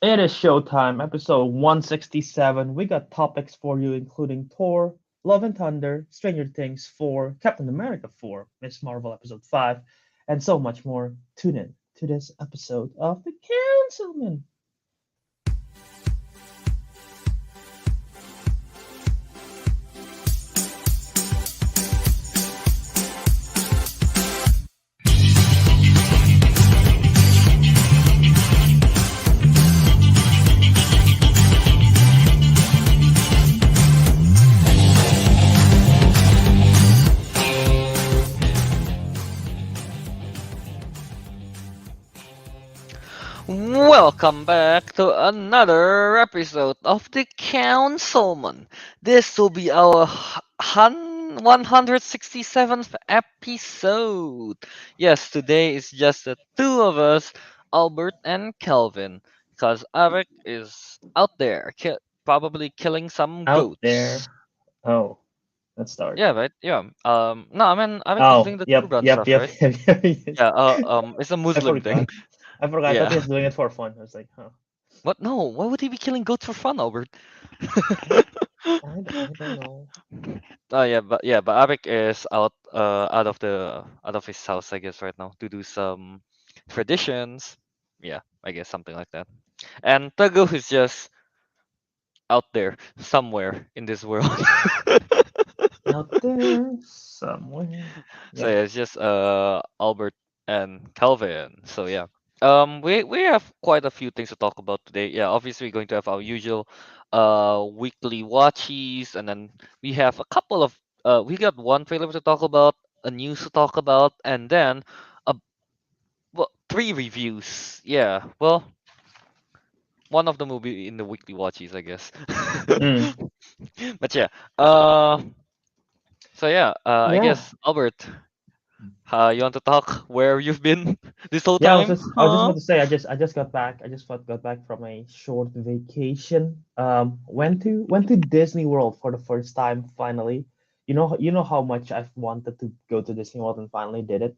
It is showtime, episode 167. We got topics for you, including Thor, Love and Thunder, Stranger Things 4, Captain America 4, Miss Marvel episode 5, and so much more. Tune in to this episode of The Councilmen. Welcome back to another episode of the Councilman. This will be our 167th episode. Yes, today is just the two of us, Albert and Kelvin, because Ariq is out there, probably killing some Out goats. there. Oh, let's start. Yeah, right. Yeah. No, I mean Ariq is Oh, doing the yep, Quran yep, stuff, yep, right? yep, yep. Yes. Yeah. It's a I Muslim thing. forgot. I forgot. I thought he Yeah. was doing it for fun. I was like, huh. What? No. Why would he be killing goats for fun, Albert? I don't know. Oh yeah, but Arik is out of his house, I guess, right now to do some traditions. Yeah, I guess something like that. And Teguh is just out there somewhere in this world. Out there somewhere. So Yep. yeah, it's just Albert and Calvin. So yeah. We have quite a few things to talk about today. Yeah, obviously we're going to have our usual weekly watchies, and then we have a couple of we got one trailer to talk about, a news to talk about, and then a three reviews. Yeah, well, one of them will be in the weekly watchies, I guess. Mm. But yeah, uh, I Yeah. guess Albert, you want to talk where you've been this whole Yeah, time? I was just Huh? about to say I just got back. I just got back from a short vacation. Went to Disney World for the first time finally. You know how much I've wanted to go to Disney World and finally did it.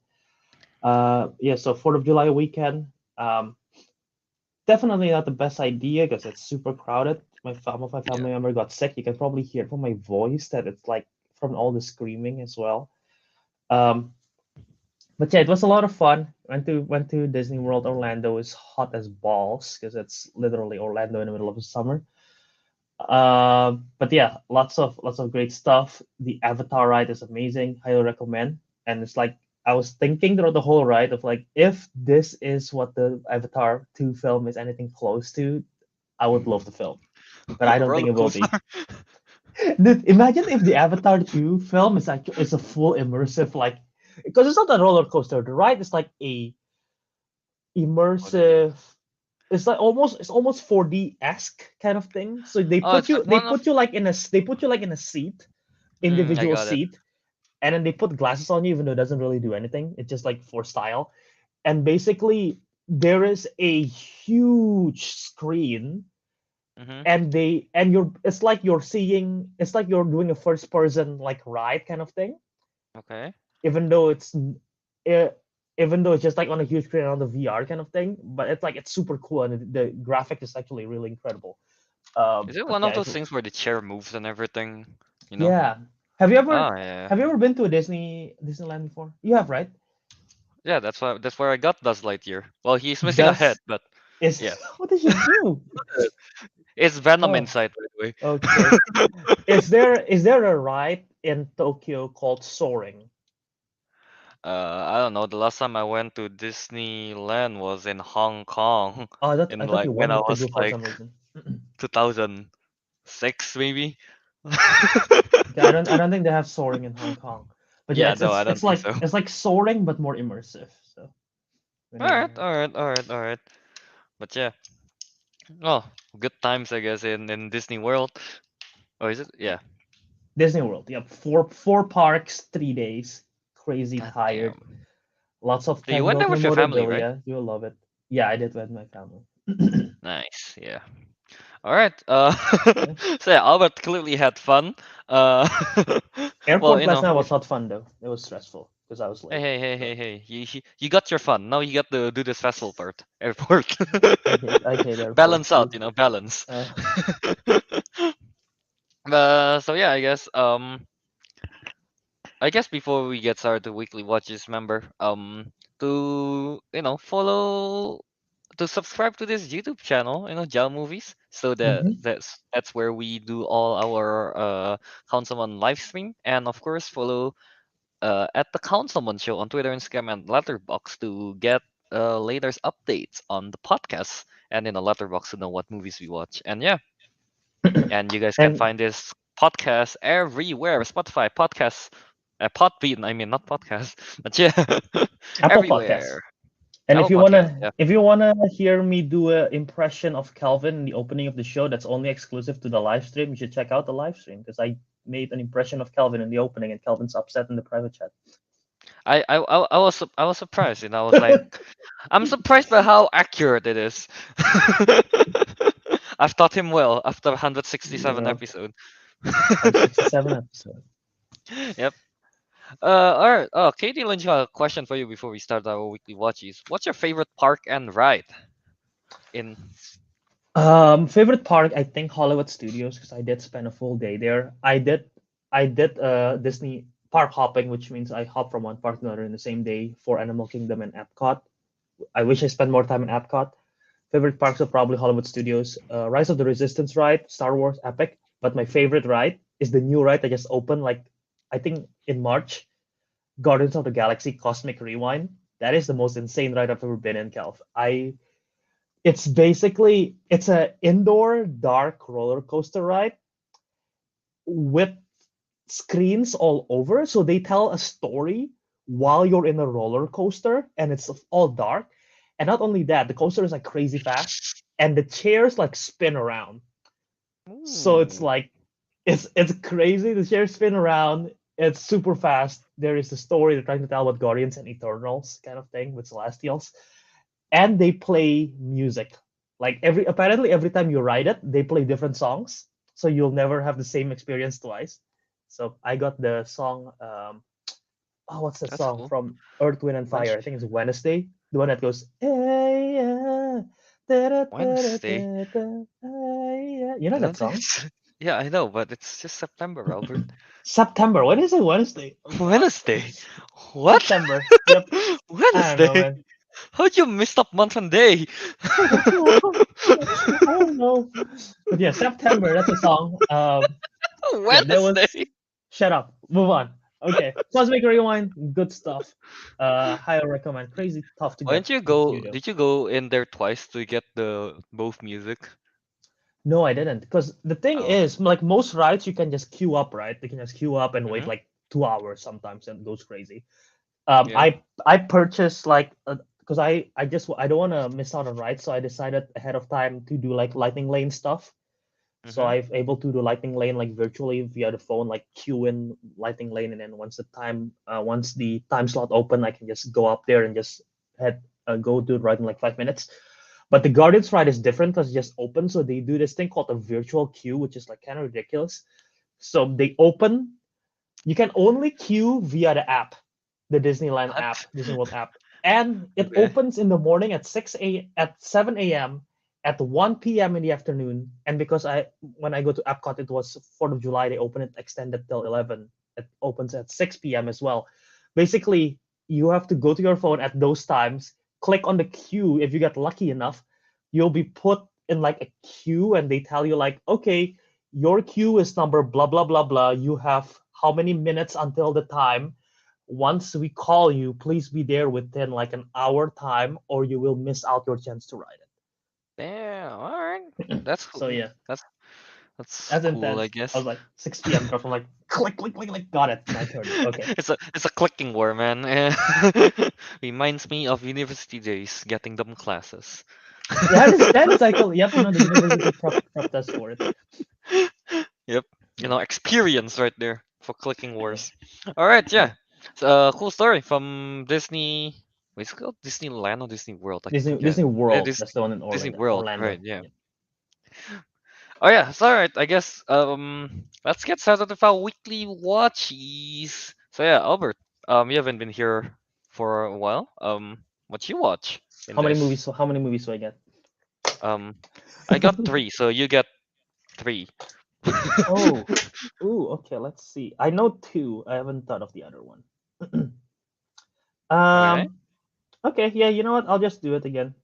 Yeah, so 4th of July weekend. Um, Definitely not the best idea because it's super crowded. Some of my Yeah. family member got sick. You can probably hear from my voice that it's like from all the screaming as well. Um, but yeah, it was a lot of fun. Went to Disney World Orlando. It's hot as balls because it's literally Orlando in the middle of the summer. But yeah, lots of great stuff. The Avatar ride is amazing. Highly recommend. And it's like I was thinking throughout the whole ride of like if this is what the Avatar 2 film is anything close to, I would love the film. But I don't think Roller it will coaster. be. Dude, imagine if the Avatar 2 film is a full immersive like because it's not a roller coaster. The ride is like a What do you mean? immersive. It's almost 4D esque kind of thing. So they Oh, put it's you like they one of. put you like in a they put you like in a seat, I individual got it. seat, and then they put glasses on you even though it doesn't really do anything. It's just like for style. And basically there is a huge screen Mm-hmm. and you're it's like you're doing a first person like ride kind of thing Okay. even though uh, even though it's just like on a huge screen on the VR kind of thing, but it's super cool and the graphic is actually really incredible. Is it But one yeah, of those things where the chair moves and everything? You know? yeah. Have you ever Oh yeah. have you ever been to a Disneyland before? You have, right? Yeah, that's where I got Buzz Lightyear. Well, he's missing a head, Does but is yeah. what did you do? It's Venom Oh, inside, by the okay. way. Is there a ride in Tokyo called Soaring? I don't know. The last time I went to Disneyland was in Hong Kong, Oh, in I thought like you when I wanted to was go for like some reason. 2006 maybe. Okay, I don't think they have soaring in Hong Kong. But yeah, Yeah, it's no, I it's don't it's think like so. it's like soaring but more immersive. So All right, whenever all right, all right, all right. But yeah, oh, good times I guess in Disney World. Oh, is it? Yeah. Disney World, yep, four parks, 3 days, crazy God tired, damn. lots of So you went there Tangled with your family, right? memorabilia. You'll love it. Yeah, I did with my family. Nice. Yeah. All right. Yeah. So yeah, Albert clearly had fun. Uh, well, Airport last night was not fun though. It was stressful. because I was Hey, late. hey, hey, So hey, hey! You got your fun. Now you got to do this festival part. Airport. I hate airports, Balance out, dude. balance. Uh, So yeah, I guess before we get started to weekly watches, remember to follow to subscribe to this YouTube channel, Jal Movies, so that mhm. that's where we do all our Councilman live stream, and of course follow at the Councilman Show on Twitter, Instagram, and Letterbox to get latest updates on the podcast, and in the Letterbox to know what movies we watch. And yeah, and you guys can And find this podcast everywhere: Spotify, podcasts, Podbean. I mean, not podcast, but yeah, Apple Podcasts. everywhere. And Apple Podcast. Yeah. if you wanna hear me do a impression of Calvin in the opening of the show, that's only exclusive to the live stream. You should check out the live stream because I made an impression of Calvin in the opening, and Calvin's upset in the private chat. I was surprised, I was like, I'm surprised by how accurate it is. I've taught him well after 167 Yeah, episode. 167 episode. Yep. All right. Oh, Katie Lynch, a question for you before we start our weekly watches. What's your favorite park and ride in? Favorite park, I think Hollywood Studios because I did spend a full day there. I did Disney park hopping, which means I hop from one park to another in the same day for Animal Kingdom and Epcot. I wish I spent more time in Epcot. Favorite parks are probably Hollywood Studios, Rise of the Resistance ride, Star Wars Epic. But my favorite ride is the new ride that just opened, like I think in March, Guardians of the Galaxy Cosmic Rewind. That is the most insane ride I've ever been in, Calv. It's a indoor dark roller coaster ride with screens all over. So they tell a story while you're in a roller coaster, and it's all dark. And not only that, the coaster is like crazy fast, and the chairs like spin around. So it's Ooh, like it's crazy. The chairs spin around. It's super fast. There is the story they're trying to tell about Guardians and Eternals kind of thing with Celestials, and they play music. Like every time you ride it, they play different songs, so you'll never have the same experience twice. So I got the song. Oh, what's that that's song cool. from Earth, Wind, and Fire? Wednesday. I think it's Wednesday. The one that goes, hey, yeah, da, da, da, Wednesday. da, da, hey, yeah. You know I that don't think song? it's. Yeah, I know, but it's just September, Albert. September. When is it? Wednesday? Oh God. Wednesday. What? September. Yep. I don't know, Wednesday. man. How'd you miss up month and day? I don't know. I don't know. But yeah, September. That's a song. Yeah, there was. Wednesday. Shut up. Move on. Okay, Cosmic Rewind. Good stuff. Highly recommend. Crazy tough to Why get didn't you into go? though. Did you go in there twice to get the both music? No, I didn't. Because the thing Oh, is, like most rides, you can just queue up, right? They can just queue up and wait mm-hmm. like 2 hours sometimes, and it goes crazy. Yeah. I purchased like because I don't want to miss out on rides, so I decided ahead of time to do like lightning lane stuff. So Mm-hmm. I'm able to do lightning lane like virtually via the phone, like queue in lightning lane, and then once the time slot open, I can just go up there and just go do it right in like 5 minutes. But the Guardians ride is different because it's just open, so they do this thing called a virtual queue, which is like kind of ridiculous. So they open, you can only queue via the app, the Disneyland app, What? Disney World app, and it Okay. opens in the morning at 7 a.m., at 1 p.m. in the afternoon. And because I when I go to Epcot, it was 4th of July. They open it extended till 11. It opens at 6 p.m. as well. Basically, you have to go to your phone at those times, click on the queue. If you get lucky enough, you'll be put in like a queue, and they tell you like, okay, your queue is number blah blah blah blah. You have how many minutes until the time. Once we call you, please be there within like an hour time, or you will miss out your chance to ride Damn. All right. it. That's So cool. yeah, That's that's cool, I intense. I guess. was like 6 p.m. From like click click click click. Got it. My turn. Okay. It's a clicking war, man. Reminds me of university days, getting them classes. That is actually, yep. The university prepped us for it. Yep. Yeah. Experience right there for clicking wars. All right, Yeah. yeah. It's cool story from Disney. What's it called? Disneyland or Disney World? I forget. Disney Yeah, World. That's the one in Disney Orlando. World. Right. Orlando. Yeah. Yeah. Oh yeah. It's all right. I guess. Let's get started with our weekly watchies. So yeah, Albert. You haven't been here for a while. What you watch in How many this? movies? How many movies do I get? Um, I got three, so you get three. Oh, ooh, okay. Let's see. I know two. I haven't thought of the other one. Okay. um. Okay. Yeah. You know what? I'll just do it again.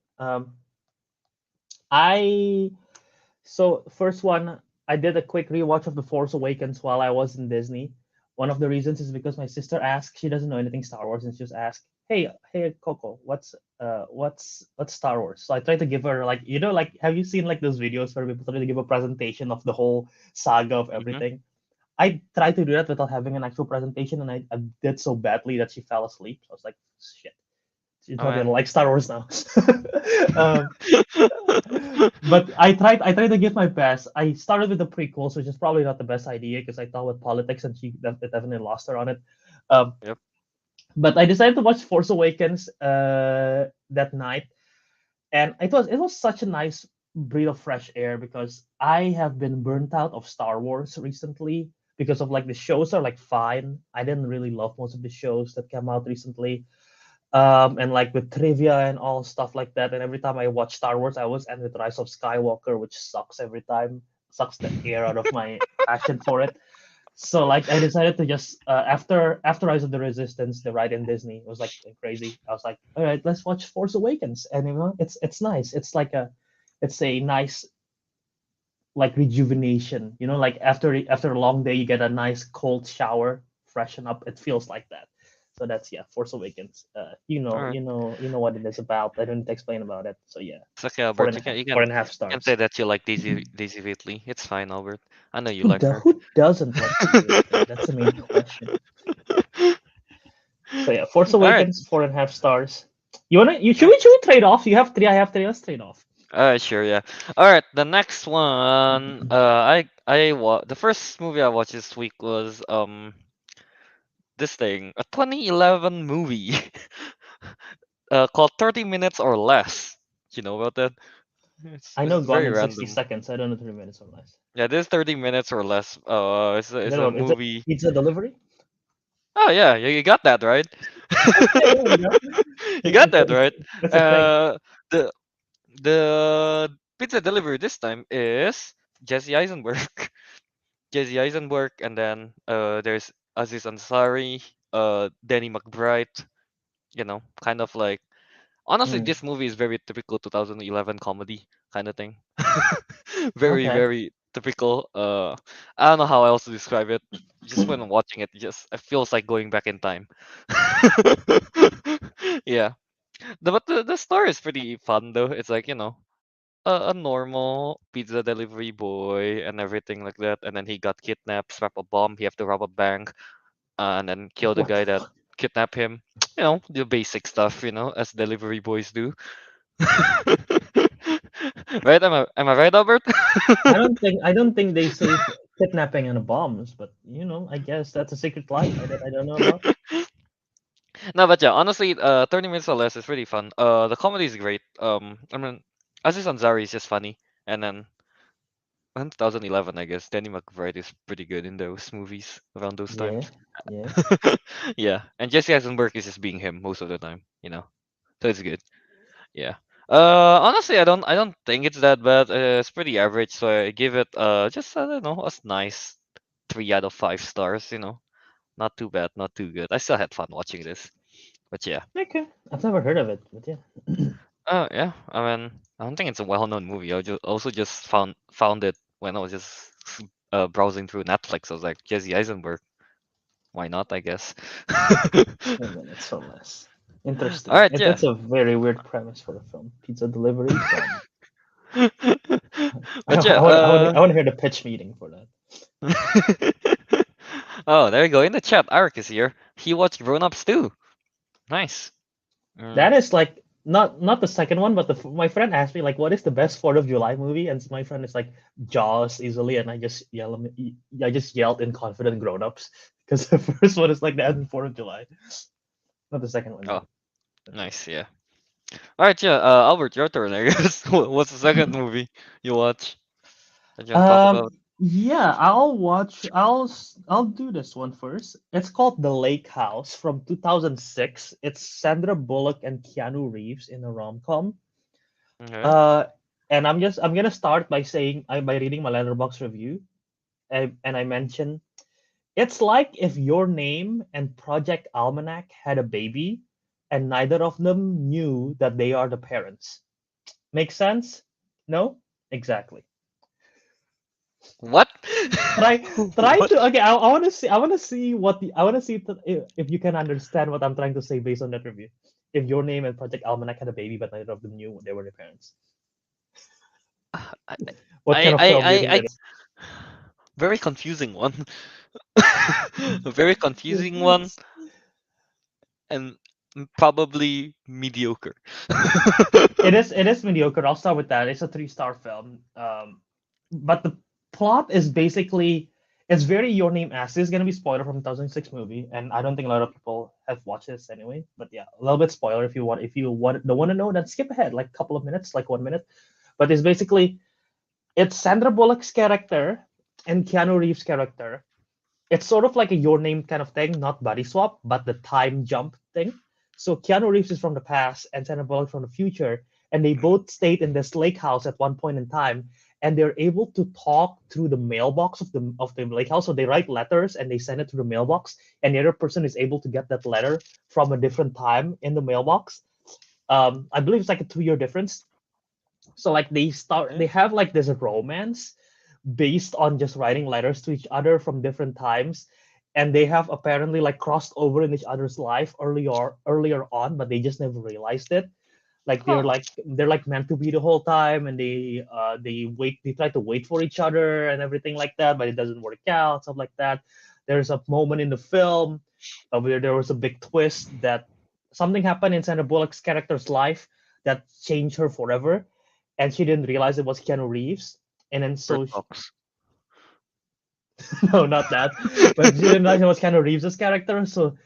I So first one, I did a quick rewatch of The Force Awakens while I was in Disney. One of the reasons is because my sister asked, she doesn't know anything Star Wars, and she just asked, "Hey, Coco, what's Star Wars?" So I tried to give her like, like, have you seen like those videos where people try to give a presentation of the whole saga of Mm-hmm. everything? I tried to do that without having an actual presentation, and I did so badly that she fell asleep. So I was like, shit, she's Oh not gonna man. like Star Wars now. um, but I tried to give my best. I started with the prequels, which is probably not the best idea because I thought with politics and it definitely lost her on it. Um, Yep. but I decided to watch Force Awakens that night, and it was such a nice breath of fresh air because I have been burnt out of Star Wars recently because of like the shows are like fine. I didn't really love most of the shows that came out recently, and like with trivia and all stuff like that. And every time I watch Star Wars, I always end with Rise of Skywalker, which sucks every time, sucks the air out of my passion for it. So like I decided to just after Rise of the Resistance, the ride in Disney was like crazy. I was like, all right, let's watch Force Awakens, and it's nice. It's a nice like rejuvenation. Like after a long day, you get a nice cold shower, freshen up. It feels like that. So that's yeah, Force Awakens. All right. You know what it is about. I don't need to explain about it. So yeah, It's okay, four Albert. and a half, You four can and a half you can say stars. that you like Daisy Ridley. It's fine, Albert. I know you like her. Who doesn't like Daisy Ridley? That's the main question. So yeah, Force All right. Awakens, 4.5 stars. You wanna you Yeah. should we trade off? You have three, I have three. Let's trade off. Sure, yeah. All right, the next one. The first movie I watched this week was this thing, a 2011 movie called 30 Minutes or Less. You know about that? I It's know Gone very in 60 random. seconds. I don't know 3 minutes or less. Yeah, this 30 minutes or less. And It's then a what? Is it movie. pizza delivery? Oh yeah, you got that right. Yeah, there we go. You got It's a, that it's, right. it's a thing. Uh, the the pizza delivery this time is Jesse Eisenberg. Jesse Eisenberg, and then there's Aziz Ansari, Danny McBride. Kind of like, honestly, Mm, this movie is very typical 2011 comedy kind of thing. Very okay. very typical. I don't know how else to describe it. Just when watching it, it feels like going back in time. Yeah, but the story is pretty fun though. It's like a normal pizza delivery boy and everything like that, and then he got kidnapped, strap a bomb, he have to rob a bank, and then kill the What guy the that fuck? kidnapped him. The basic stuff, as delivery boys do. Right? Am I right, Albert? I don't think they say kidnapping and bombs, but I guess that's a secret life I don't know about. No, but yeah, honestly, 30 minutes or less is really fun. The comedy is great. I mean, Aziz Ansari is just funny, and then in 2011, I guess Danny McBride is pretty good in those movies around those Yeah, times. yeah. Yeah, and Jesse Eisenberg is just being him most of the time. So it's good. Yeah. Honestly, I don't think it's that bad. It's pretty average, so I give it just, I don't know, a nice 3 out of 5 stars. Not too bad, not too good. I still had fun watching this, but yeah. Okay. I've never heard of it, but yeah. Yeah. I mean, I don't think it's a well-known movie. I just found it when I was just browsing through Netflix. I was like, Jesse Eisenberg. Why not? I guess. 3 minutes or less. All Interesting. right. Yeah. That's a very weird premise for a film. Pizza delivery from. I, But yeah. I want. I want. I want to hear the pitch meeting for that. Oh, there you go. In the chat, Ariq is here. He watched Grown Ups too. Nice. Mm. That is like not the second one, but my friend asked me like, what is the best Fourth of July movie? And my friend is like Jaws easily, and I just yelled in confident grown ups because the first one is like the 4th of July, not the second one Oh, though. nice. Yeah. All right. Yeah. Albert, your turn. I guess. What's the second movie you watch that you want to talk Um, about? Yeah, I'll watch. I'll do this one first. It's called The Lake House from 2006. It's Sandra Bullock and Keanu Reeves in a rom-com. Okay. Uh, and I'm gonna start by saying by reading my letterbox review, and I mention it's like if Your Name and Project Almanac had a baby, and neither of them knew that they are the parents. Make sense? No? Exactly. What? Try try What? to okay. I want to see what the I want to see if you can understand what I'm trying to say based on that review. If Your Name and Project Almanac had a baby, but neither of them knew they were their parents, I, what kind of film do you think I that very confusing one. A very confusing one is? and probably mediocre. It is mediocre. I'll start with that. It's a three-star film. But the plot is basically it's very Your Name as this is gonna be spoiler from 2006 movie, and I don't think a lot of people have watched this anyway. But yeah, a little bit spoiler if you don't want to know, then skip ahead like a couple of minutes, like 1 minute. But it's Sandra Bullock's character and Keanu Reeves' character. It's sort of like a Your Name kind of thing, not body swap, but the time jump thing. So Keanu Reeves is from the past and Sandra Bullock from the future, and they both stayed in this lake house at one point in time, and they're able to talk through the mailbox of the lake house. So they write letters and they send it to the mailbox, and the other person is able to get that letter from a different time in the mailbox. I believe it's like a 2 year difference. So like they Okay. have like this romance based on just writing letters to each other from different times, and they have apparently like crossed over in each other's life earlier on, but they just never realized it. Like Huh. they're like meant to be the whole time, and they try to wait for each other and everything like that, but it doesn't work out, stuff like that. There's a moment in the film where there was a big twist that something happened in Sandra Bullock's character's life that changed her forever, and she didn't realize it was Keanu Reeves. And then Bird so box. no, not that. But she didn't realize it was Keanu Reeves' character, so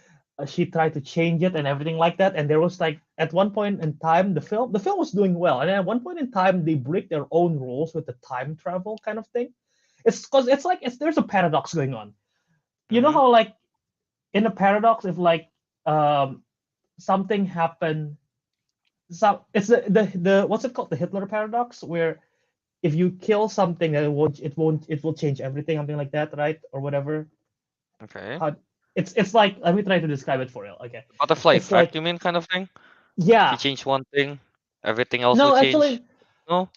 she tried to change it and everything like that. And there was like at one point in time, the film was doing well, and then at one point in time, they break their own rules with the time travel kind of thing. It's because it's like there's a paradox going on. You know Mm-hmm. how like in a paradox, if like um something happened, it's the what's it called, the Hitler paradox, where if you kill something, then it will change everything, something like that, right, or whatever. Okay. How it's like, let me try to describe it for you. Okay, Butterfly it's effect, like, you mean, kind of thing? If you yeah, change one thing, everything else will no, change. actually, No?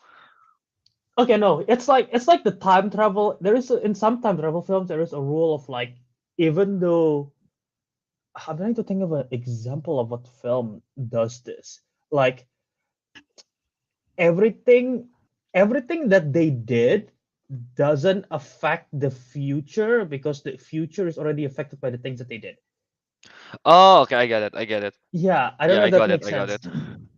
okay, no, it's like the time travel. In some time travel films there is a rule of like, even though I'm trying to think of an example of what film does this. Like everything everything that they did doesn't affect the future because the future is already affected by the things that they did. Oh, okay, I get it. I get it. Yeah, I don't Yeah, know I if that got it. makes I got sense. it.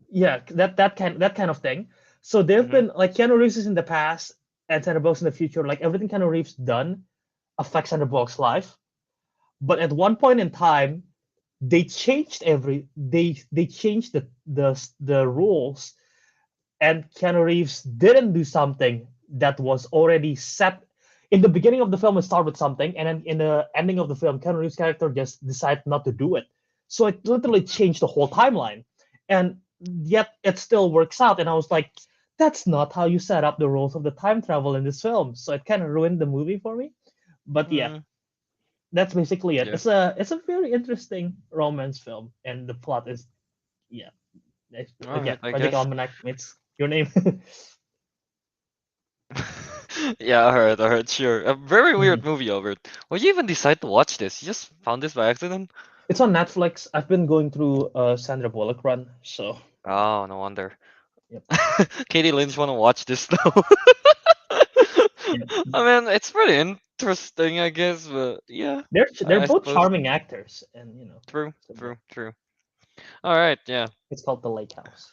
Yeah, that kind of thing. So they've Mm-hmm. been like Keanu Reeves is in the past and Sandra Bullock's in the future. Like everything Keanu Reeves done affects Sandra Bullock's life. But at one point in time, they changed the rules, and Keanu Reeves didn't do something that was already set in the beginning of the film. It started with something, and then in the ending of the film, Keanu Reeves' character just decided not to do it. So it literally changed the whole timeline, and yet it still works out. And I was like, that's not how you set up the rules of the time travel in this film. So it kind of ruined the movie for me. But yeah, Mm, that's basically it. yeah. It's a very interesting romance film, and the plot is, yeah, All yeah, right, I Project guess. Almanac. It's Your Name. Yeah, I heard. I heard. Sure. A very weird Mhm. movie, Albert. Why'd you even decide to watch this? You just found this by accident? It's on Netflix. I've been going through Sandra Bullock run, so Oh, no wonder. yep, Katie Lynch wanna watch this though. yep. I mean, it's pretty interesting, I guess, but yeah, They're I both suppose. charming actors, and True, so yeah, true, true. All right, yeah. it's called The Lake House,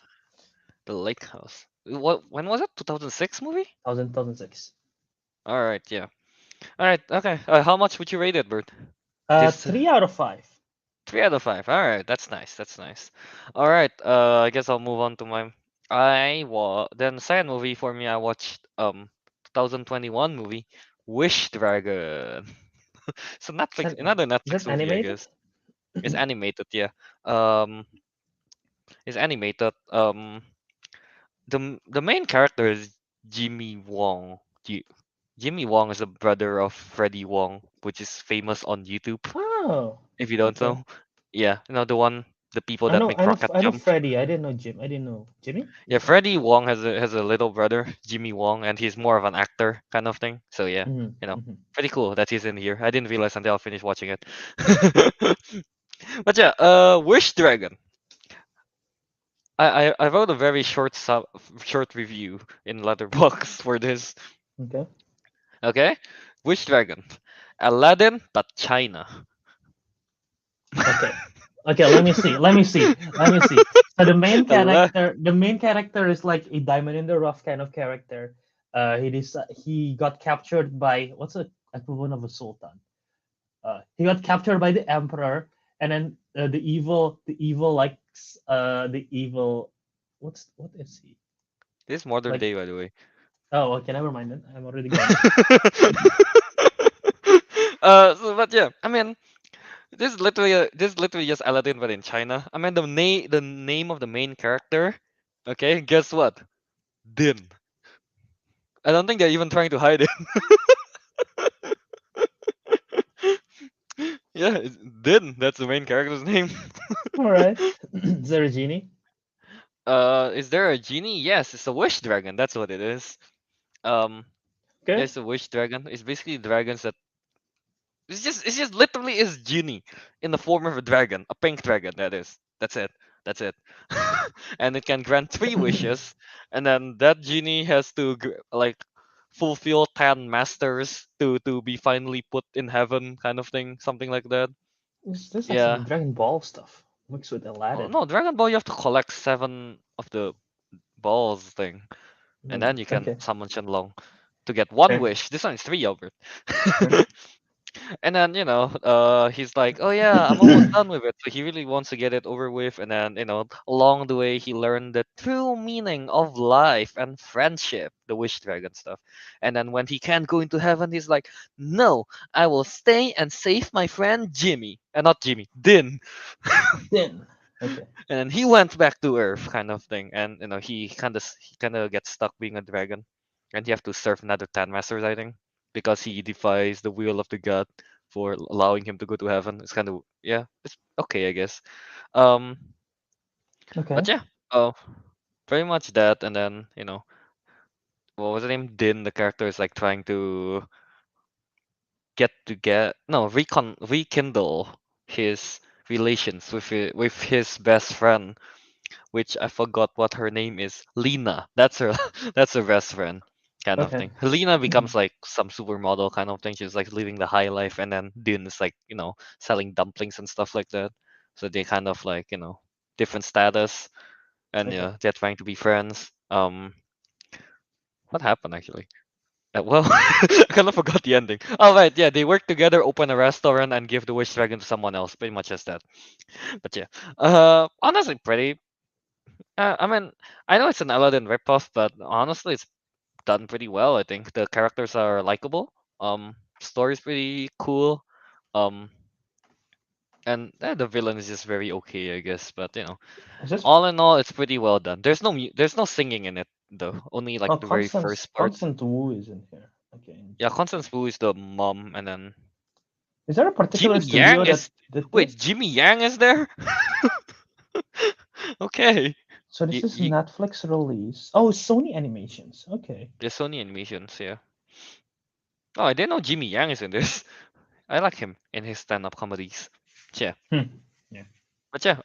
The Lake House. What? When was it? 2006 movie? 2006. All right, yeah. All right, okay. How much would you rate it, Bert? This 3 out of 5. 3 out of 5. All right, that's nice. That's nice. All right. I guess I'll move on to my. Then the second movie for me, I watched 2021 movie. Wish Dragon. So Is Netflix, that another is that Netflix movie, I animated? guess. It's animated, yeah. Um, it's animated. The main character is Jimmy Wong. Jimmy Wong is a brother of Freddie Wong, which is famous on YouTube. Oh, If you don't okay. know, yeah, the one, the people that make rocket I know jump. Freddy. I didn't know Jim. I didn't know Jimmy. Yeah, Okay. Freddie Wong has a little brother, Jimmy Wong, and he's more of an actor kind of thing. So yeah, Mm-hmm, mm-hmm. pretty cool that he's in here. I didn't realize until I finished watching it. But yeah, Wish Dragon. I wrote a very short review in Letterboxd for this. Okay. Okay, Wish Dragon, Aladdin but China. Okay. Okay. Let me see. Let me see. Let me see. So Ala- the main character is like a diamond in the rough kind of character. He got captured by what's the equivalent of a sultan? He got captured by the emperor, and then the evil. What is he this is modern like? day, by the way. Oh, okay. Never mind. Then I'm already gone. But yeah, I mean, this is literally just Aladdin, but in China. I mean, the name of the main character. Okay, guess what? Din. I don't think they're even trying to hide it. Yeah, it's Din. That's the main character's name. All right. Is there a genie? Is there a genie? Yes, it's a wish dragon. That's what it is. Um, Okay. there's a wish dragon. It's basically dragons that it's just literally is genie in the form of a dragon, a pink dragon. That is. That's it. That's it. And it can grant three wishes, and then that genie has to like fulfill 10 masters to be finally put in heaven, kind of thing, something like that. This like some Yeah. Dragon Ball stuff mixed with Oh Aladdin. no, Dragon Ball, you have to collect 7 of the balls thing, and then you can Okay. summon Shenlong to get one Okay. wish. This one is three, Albert. Okay. And then, he's like, "Oh yeah, I'm almost done with it." So he really wants to get it over with. And then, along the way, he learned the true meaning of life and friendship, the wish dragon stuff. And then when he can't go into heaven, he's like, "No, I will stay and save my friend Jimmy, and not Jimmy, Din." Then. Okay. And then he went back to Earth, kind of thing. And he kind of gets stuck being a dragon, and you have to serve another 10 masters, I think, because he defies the will of the god for allowing him to go to heaven. It's kind of, yeah, it's okay, I guess. Um, Okay. but yeah, very much that. And then what was the name? Din, the character, is like trying to rekindle his relations with his best friend, which I forgot what her name is. Lena. That's her. That's her best friend, kind of Okay. thing. Helena becomes like some supermodel kind of thing. She's like living the high life, and then Dune is like selling dumplings and stuff like that. So they kind of like different status, and Okay. they're trying to be friends. What happened actually? Well, I kind of forgot the ending. Oh right, yeah, they work together, open a restaurant, and give the wish dragon to someone else. Pretty much as that. But yeah, honestly, pretty. I mean, I know it's an Aladdin ripoff, but honestly, it's done pretty well. I think the characters are likable. Story's pretty cool. Um, and the villain is just very okay, I guess. But Is this all in all, it's pretty well done. There's no singing in it though. Only like oh the very Constance first parts. Constant Wu is in here. Okay. Yeah, Constance Wu is the mom, and then Is there a particular Jimmy studio Yang that is. did Wait, this? Jimmy Yang is there? Okay. So this is You, Netflix release. Oh, Sony Animations. Okay. the Sony Animations, yeah. Oh, I didn't know Jimmy Yang is in this. I like him in his stand-up comedies. Yeah, Yeah. but yeah.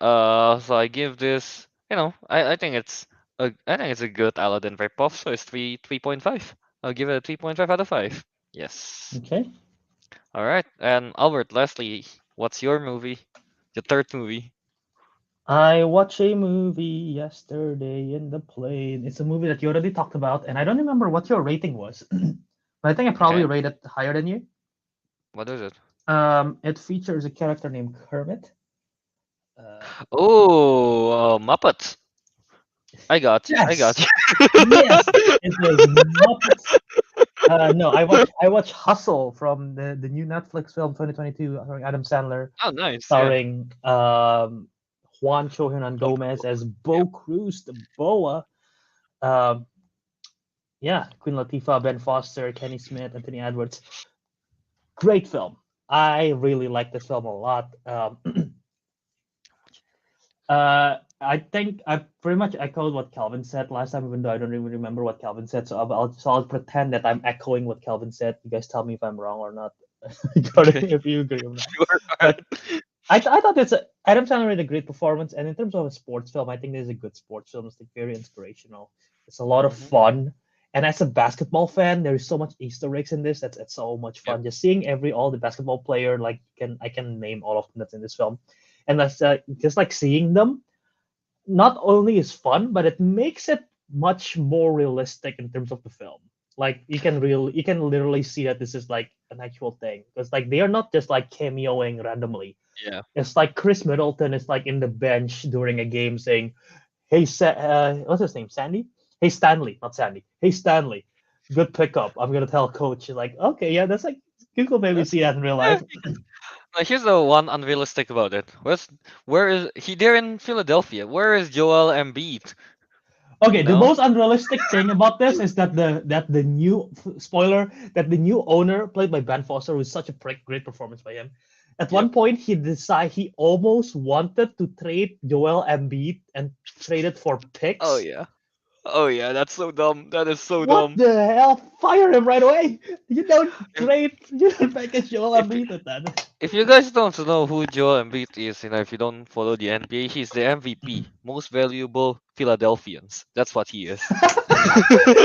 So I give this. I think it's a good Aladdin ripoff. So it's 3.5. I'll give it a 3.5 out of 5. Yes. Okay. All right. And Albert, lastly, what's your movie? The third movie. I watched a movie yesterday in the plane. It's a movie that you already talked about, and I don't remember what your rating was, but I think I probably Okay. rated higher than you. What is it? It features a character named Kermit. Uh, Oh, Muppets. I got you. I got yes, you. yes, it was Muppets. No, I watch Hustle from the new Netflix film 2022 starring Adam Sandler, Oh, nice. Yeah. starring Juancho Hernan Gomez as Yeah. Bo Cruz, the Boa. Um, yeah, Queen Latifah, Ben Foster, Kenny Smith, Anthony Edwards. Great film. I really like this film a lot. I think I pretty much echoed what Calvin said last time, even though I don't even remember what Calvin said. So I'll pretend that I'm echoing what Calvin said. You guys tell me if I'm wrong or not, Okay. regarding if you agree or not. Sure. Go But ahead. I thought Adam Sandler did a great performance, and in terms of a sports film, I think this is a good sports film. It's like very inspirational. It's a lot of Hmm. fun, and as a basketball fan, there is so much Easter eggs in this. That's it's so much Yep. fun. Just seeing all the basketball player, like can I can name all of them that's in this film, and that's just like seeing them not only is fun, but it makes it much more realistic in terms of the film. Like you can literally see that this is like an actual thing because like they are not just like cameoing randomly. Yeah. It's like Chris Middleton is like in the bench during a game saying, "Hey, what's his name? Sandy? Hey, Stanley, not Sandy. Hey, Stanley, good pickup. I'm gonna tell coach." Like, okay, yeah, that's like you could maybe That's see that in real yeah. life. Here's the one unrealistic about it. Where is he? They're in Philadelphia. Where is Joel Embiid? Okay, the No. most unrealistic thing about this is that the new spoiler that the new owner played by Ben Foster was such a great performance by him. At Yep. one point, he almost wanted to trade Joel Embiid and trade it for Oh picks. yeah. Oh yeah. That's so dumb. That is so What dumb. the hell? Fire him right away! If You don't package Joel if Embiid with that. if you guys don't know who Joel Embiid is, if you don't follow the NBA, he's the MVP, most valuable Philadelphians. That's what he is.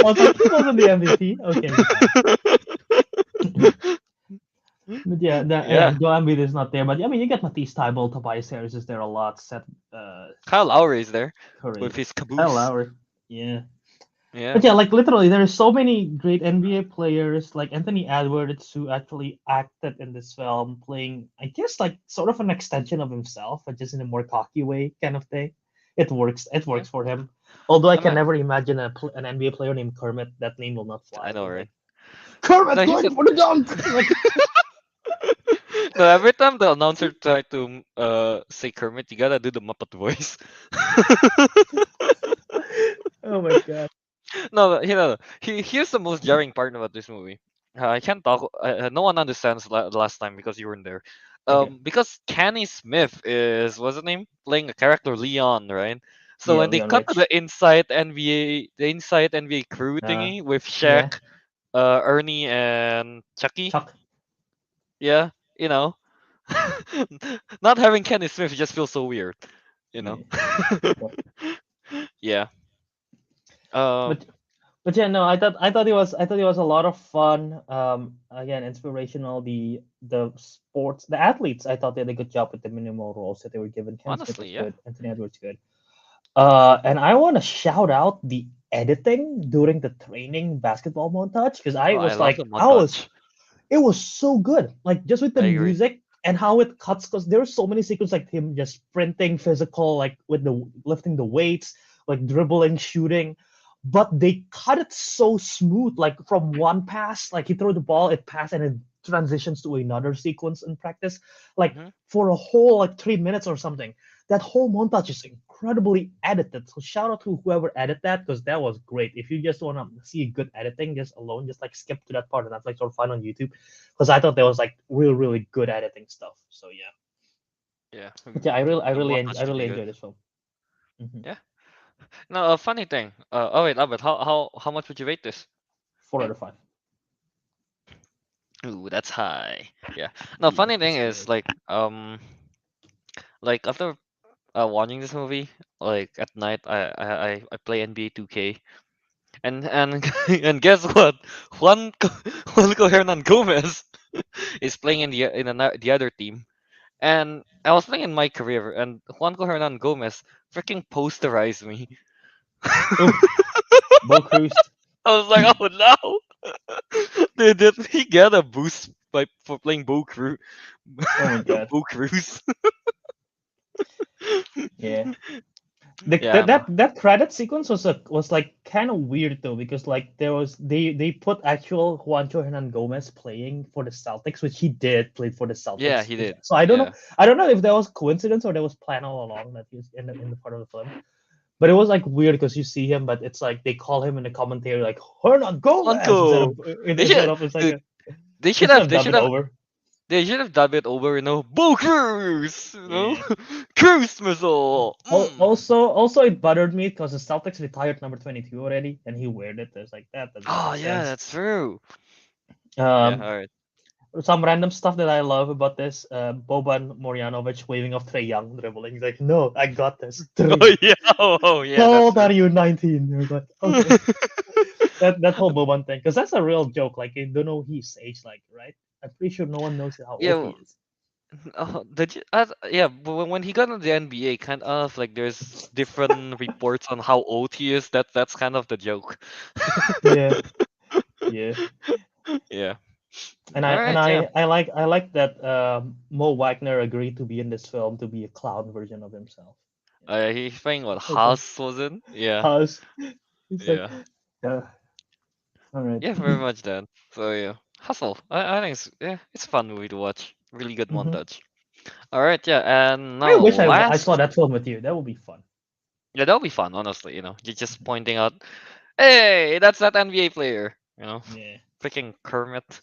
Also, he wasn't the MVP. Okay, fine. But yeah, Yeah. Joel Embiid is not there. But I mean, you get Matisse Thybulle, Tobias Harris is there a lot. Kyle Lowry is there with Curry, his Kyle caboose. Lowry. Yeah. Yeah. But yeah, like literally, there are so many great NBA players, like Anthony Edwards, who actually acted in this film, playing, I guess, like sort of an extension of himself, but just in a more cocky way, kind of thing. It works. It Yeah. works for him. Although I And can never imagine an NBA player named Kermit. That name will not I fly. know, right? Like Kermit No, he going said. for the dunk. Like, No, every time the announcer tried to say Kermit, you gotta do the Muppet voice. oh my god. No, but, here's the most jarring part about this movie. I can't talk. No one understands the last time because you weren't there. Okay. Because Kenny Smith is what's his name playing a character Leon, right? So Yeah, when they Leon cut to Rich. the Inside NBA crew Uh, thingy with yeah. Shaq, Ernie, and Chucky, Chuck. yeah, you know, not having Kenny Smith just feels so weird, you know. Yeah. But Yeah. Um. but But yeah, no, I thought it was a lot of fun. Again, inspirational. The sports, the athletes, I thought they did a good job with the minimal roles that they were given. Ken Smith Honestly, was yeah. good. Anthony Edwards good. And I want to shout out the editing during the training basketball montage because Oh, I love the I was montage. it was so good. Like just with the I agree. music and how it cuts, because there were so many sequences like him just sprinting, physical, like with the lifting the weights, like dribbling, shooting. But they cut it so smooth, like from one pass, like he throw the ball, it pass, and it transitions to another sequence in practice, like Hmm. for a whole like 3 minutes or something. That whole montage is incredibly edited. So shout out to whoever edited that because that was great. If you just want to see good editing, just alone, just like skip to that part and that's like sort of fun on YouTube because I thought there was like really good editing stuff. So yeah, Yeah. but yeah, The I montage really really good. enjoyed this film. Hmm. Yeah. No, a funny thing. Oh wait, Albert, how much would you rate this? 4 out of 5. Ooh, that's high. Yeah. No, Yeah, funny thing it's is good. like after watching this movie, like at night, I play NBA 2K, and and guess what? Juanco Hernan Gomez is playing the other team, and I was playing in my career, and Juanco Hernan Gomez freaking posterized me. Oh, Bo Cruz. I was like, oh no! Did he get a boost for playing Oh my god. Bo Cruz? Yeah. Yeah, I know. That credit sequence was like kind of weird though, because like there was they put actual Juancho Hernan Gomez playing for the Celtics, which he did play for the Yeah, Celtics. he did. So Yeah. I don't know if that was coincidence or that was planned all along that he was in the part of the film. But it was like weird because you see him, but it's like they call him in the commentary like Hernan Gomez Onto. They instead should. of it's like Dude, a, they should instead have. of They dub should it have. over. They should have dubbed it over. Boo Cruz. Yeah. Cruise missile. Also, it bothered me because the Celtics retired number 22 already, and he wore it. It's like that doesn't Oh make yeah, sense. that's true. Yeah. Um, All right. some random stuff that I love about this: Boban Morjanovic waving off Trey Young dribbling. He's like, "No, I got this." Oh yeah. Oh yeah, How that's old true. are you? 19. You're like, okay. That whole Boban thing, because that's a real joke. Like, you don't know his age, like, right? I'm pretty sure no one knows how old he Yeah. is. Yeah, but when he got in the NBA, kind of like there's different reports on how old he is. That's kind of the joke. Yeah, yeah. Yeah. And All right. Yeah. I like that Mo Wagner agreed to be in this film to be a clown version of himself. He's playing what Okay. Haas was in. Yeah. House. It's like, Yeah. yeah. All right. Yeah. Very much that. So yeah. Hustle. I think it's a fun movie to watch. Really good Hmm. montage. All right. Yeah. And I now wish I saw last. that film with you. That would be fun. Yeah, that'll be fun. Honestly, you're just pointing out, hey, that's that NBA player. Yeah. Freaking Kermit.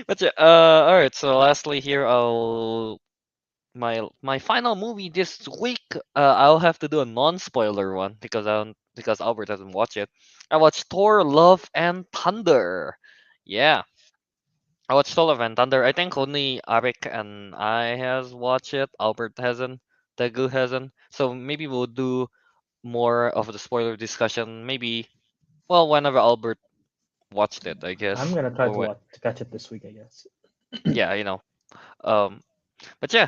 But yeah, all right. So lastly here, my final movie this week. I'll have to do a non-spoiler one because Albert hasn't watched it. I watched Thor: Love and Thunder. Yeah, I watched Thor: Love and Thunder. I think only Ariq and I has watched it. Albert hasn't. Teguh hasn't. So maybe we'll do more of the spoiler discussion. Maybe whenever Albert watched it, I I'm guess, gonna try or to when. watch to catch it this week, I guess. Yeah, Um, but yeah,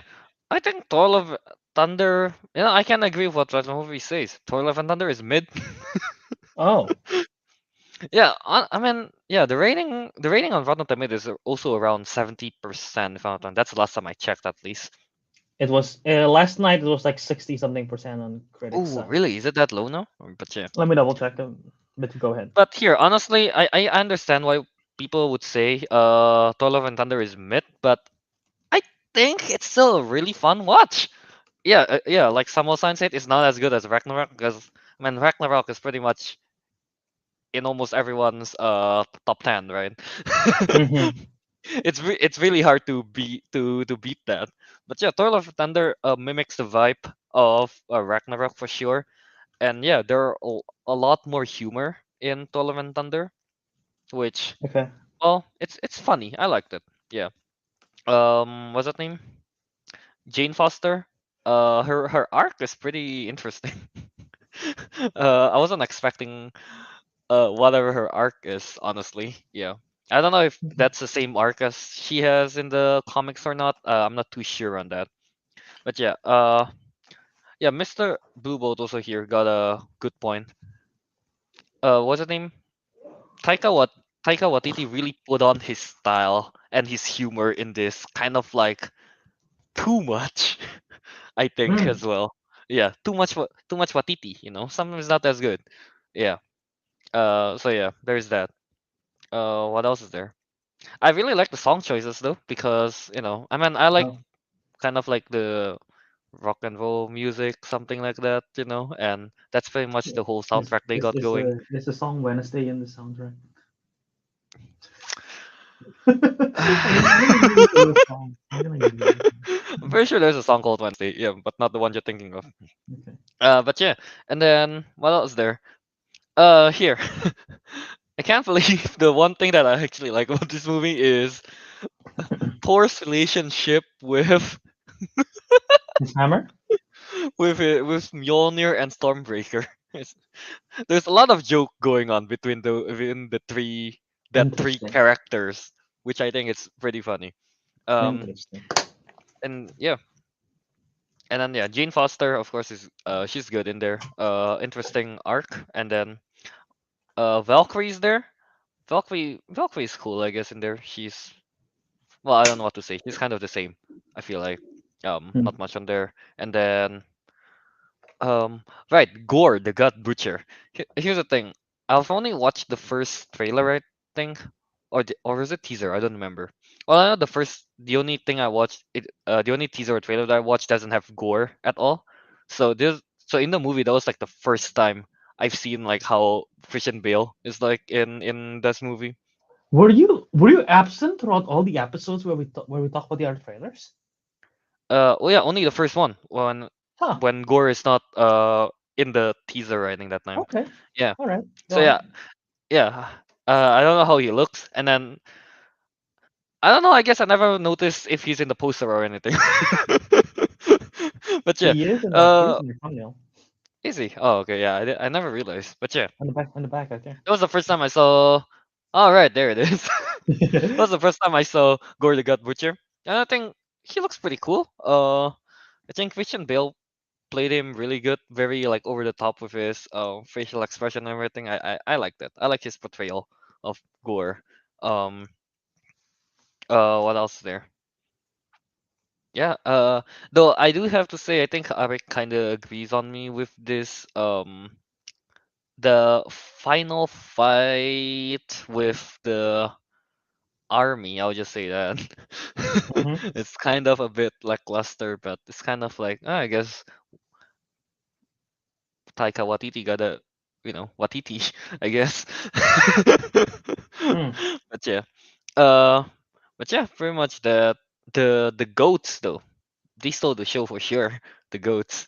I think Thor Love Thunder. I can agree with what the movie says. Thor Love and Thunder is mid. Oh, Yeah, I mean, yeah, the rating on Rotten Tomatoes is also around 70%. If I'm not wrong. That's the last time I checked, at least. it was last night. It was like 60 something percent on critics Oh, side. really? Is it that low now? But yeah. Let me double check. But go ahead. But here, honestly, I understand why people would say Thor Love and Thunder is mid, but I think it's still a really fun watch. Yeah, yeah, like Samuel Sign said, it's not as good as Ragnarok because I mean Ragnarok is pretty much in almost everyone's top 10, right? Hmm. It's really hard to beat that. But yeah, Thor Love and Thunder mimics the vibe of Ragnarok for sure, and yeah, there are a lot more humor in Thor Love and Thunder, which Okay. it's funny. I liked it. Yeah. What's that name? Jane Foster. Her arc is pretty interesting. I wasn't expecting whatever her arc is, honestly. Yeah. I don't know if Mhm. that's the same arc as she has in the comics or not. I'm not too sure on that. But yeah, yeah, Mr. Blue Boat also here got a good point. What's his name? Taika what Taika Waititi really put on his style and his humor in this kind of like too much, I think Mm. as well. Yeah, too much Watiti, Sometimes not as good. Yeah. So yeah, there's that. What else is there? I really like the song choices though, because I mean, I like Oh, kind of like the rock and roll music, something like that, and that's pretty much yeah. the whole soundtrack they got going. Is the song Wednesday in the soundtrack? I'm gonna give you the song. I'm gonna give you the I'm song. pretty sure there's a song called Wednesday, yeah, but not the one you're thinking of. Okay. But yeah, and then what else is there? Here. I can't believe the one thing that I actually like about this movie is Thor's relationship with Miss Hammer? with Mjolnir and Stormbreaker. There's a lot of joke going on between the three Interesting. characters, which I think is pretty funny. Um, Interesting. and yeah, and then yeah, Jane Foster, of course, is she's good in there. Interesting arc, and then Valkyrie's there. Valkyrie's cool, I guess. In there, she's well, I don't know what to say. She's kind of the same. I feel like. Hmm. Not much on there. And then right, Gore the God Butcher. Here's the thing. I've only watched the first trailer, I think, or is it teaser? I don't remember. Well, I know the only thing I watched, the only teaser or trailer that I watched doesn't have gore at all. So in the movie, that was like the first time I've seen like how Christian Bale is like in this movie. Were you absent throughout all the episodes where we talk about the other trailers? Well, yeah, only the first one Huh. when Gore is not in the teaser, I think that time. Okay. Yeah. All right. Go So on. yeah. I don't know how he looks, and then I don't know. I guess I never noticed if he's in the poster or anything. But yeah, He is uh, in the thumbnail is he? Oh, okay. Yeah, I never realized. But yeah, on the back. Okay. it was the first time I saw. Oh, right, there it is. It was the first time I saw Gore the God Butcher, and I think he looks pretty cool. I think Christian Bale played him really good, very like over the top with his facial expression and everything. I like that. I like his portrayal of Gore. Um, what else is there? Yeah, though I do have to say, I think Arik kind of agrees on me with this. The final fight with the army, I'll just say that. Hmm. It's kind of a bit lackluster, but it's kind of like, I guess Taika Waititi gotta, Watiti, I guess. Hmm. But yeah, uh, but yeah, pretty much that. The goats though, they stole the show for sure. The goats.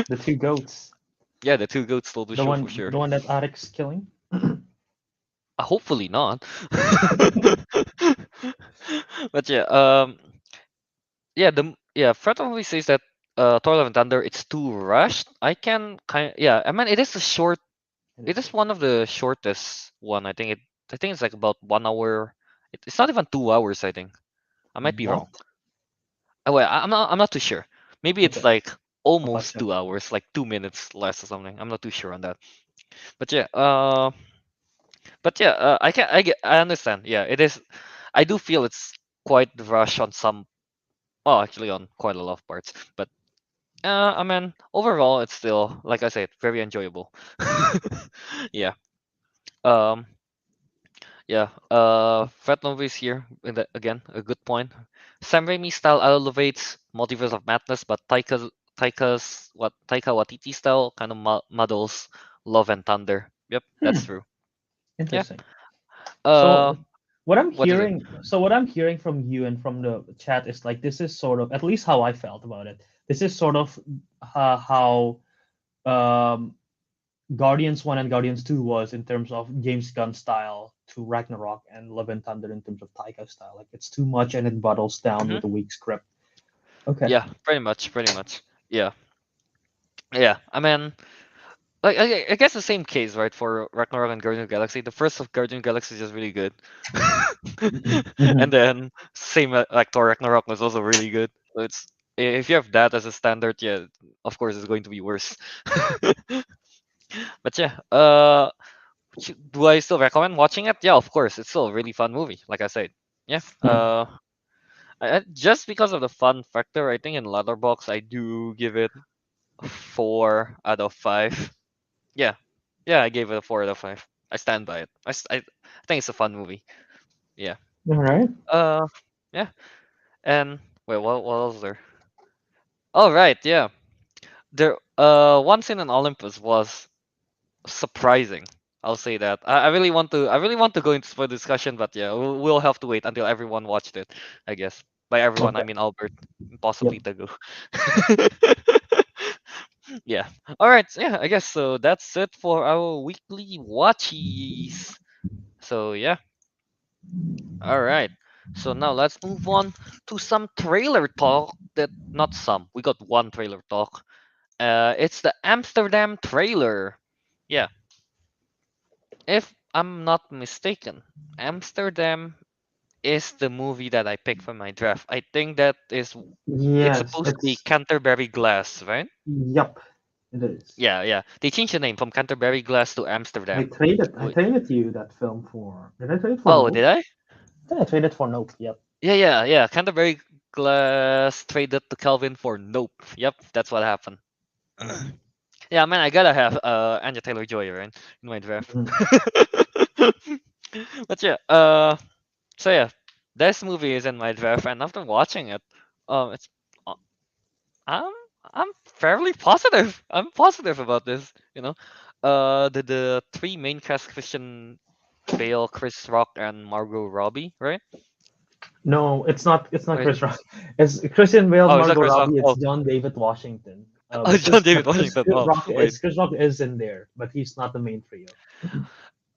The two goats. Yeah, the two goats stole the The show for one, sure. the one that Arik's killing. Hopefully not. But yeah, Fred always says that Thor Love and Thunder it's too rushed. I can I mean it is a short. It It is is short. one of the shortest one. I think it's like about 1 hour. It's not even 2 hours. I think I might be wrong. What? Oh wait, I'm not too sure. Maybe it's Okay. like I'll fact almost check. 2 hours, like 2 minutes less or something. I'm not too sure on that. But yeah, I understand. Yeah, it is. I do feel it's quite rushed on some. Oh, actually, on quite a lot of parts. But I mean, overall, it's still like I said, very enjoyable. Yeah. Um. Yeah. Fred Novice here. Again, a good point. Sam Raimi style elevates Multiverse of Madness, but Taika Waititi style kind of muddles Love and Thunder. Yep, that's Hmm. true. Yeah. Interesting. Uh, So what I'm what do you think? hearing, so what I'm hearing from you and from the chat is like this is sort of at least how I felt about it. This is sort of how um, Guardians 1 and Guardians 2 was in terms of James Gunn style to Ragnarok and Love and Thunder in terms of Taika style. Like it's too much and it bottles down Hmm. with a weak script. Okay. Yeah, pretty much, pretty much. Yeah, yeah. I mean, like I guess the same case, right, for Ragnarok and Guardian of the Galaxy. The first of Guardian of the Galaxy is just really good, and Hmm. then same like Thor Ragnarok was also really good. So it's if you have that as a standard, yeah, of course it's going to be worse. But yeah, do I still recommend watching it? Yeah, of course, it's still a really fun movie. Like I said, yeah. Just because of the fun factor, I think in Letterboxd I do give it 4 out of 5. Yeah, yeah, I gave it a 4 out of 5. I stand by it. I think it's a fun movie. Yeah. All right. Uh, yeah. And wait, what else is there? Oh right, yeah. There one scene in Olympus was surprising. I'll say that. I really want to go into for discussion, but yeah, we'll have to wait until everyone watched it. I guess by everyone I Okay. mean Albert, Yep. possibly Teguh. Yeah. All right. So yeah, I guess so. That's it for our weekly watchies. So yeah. All right. So now let's move on to some trailer talk. That not some. We got one trailer talk. It's the Amsterdam trailer. Yeah. If I'm not mistaken, Amsterdam is the movie that I picked for my draft. I think that is it's Yes, supposed to be it's Canterbury Glass, right? yep, it is. Yeah, yeah. They changed the name from Canterbury Glass to I Amsterdam. traded I Wait, traded you that film for. Did I trade it for oh, did Nope? I? I think I traded for Nope. Yep. Yeah, yeah, yeah. Canterbury. traded to Kelvin for Nope. Yep, that's what happened. Mhm. Yeah, man, I gotta have Anya Taylor-Joy, right, in my draft. Mhm. But yeah, so yeah, this movie is in my draft, and after watching it, it's uh, I'm I'm fairly positive. I'm positive about this. The three main cast: Christian Bale, Chris Rock, and Margot Robbie, right? No, it's not. It's not Or is Chris it? Rock. It's Christian Bale, Oh, is that Margot Chris Rock? Robbie. It's Oh, John David Washington. oh, John David But Washington. Oh, wait. Chris Rock is in there, but he's not the main trio.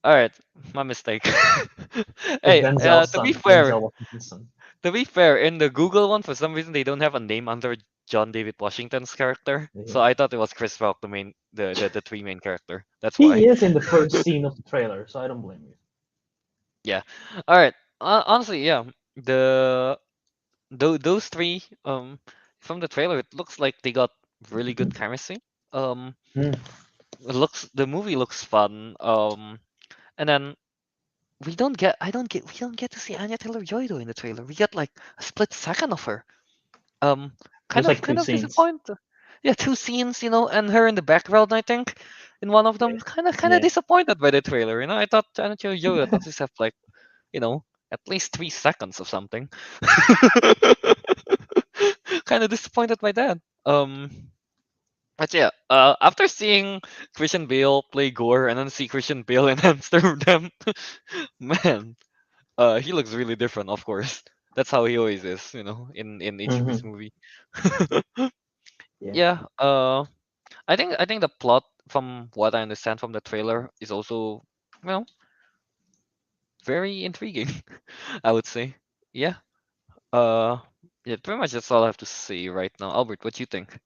All right, my mistake. It's Hey, Denzel Washington's son. to be fair, in the Google one, for some reason they don't have a name under John David Washington's character, Yeah. so I thought it was Chris Rock, the three main character. That's why. He is in the first scene of the trailer, so I don't blame you. Yeah. All right. Honestly, yeah. The those three from the trailer, it looks like they got really good chemistry. Um, Mm. the movie looks fun. And then we don't get to see Anya Taylor-Joy though in the trailer. We get like a split second of her. Um, There's like two kind of scenes. disappointed. Yeah, two scenes, and her in the background. I think in one of them, Yeah. kind of Yeah. disappointed by the trailer. I thought Anya Taylor-Joy would at least have like at least 3 seconds of something. Kind of disappointed by that. But yeah, after seeing Christian Bale play Gore and then see Christian Bale in Amsterdam, man, he looks really different. Of course, that's how he always is, in each of his Hmm. movie. Yeah. Yeah, I think the plot, from what I understand from the trailer, is also, well, very intriguing. I would say. Yeah. Uh, yeah, pretty much that's all I have to say right now. Albert, what you think?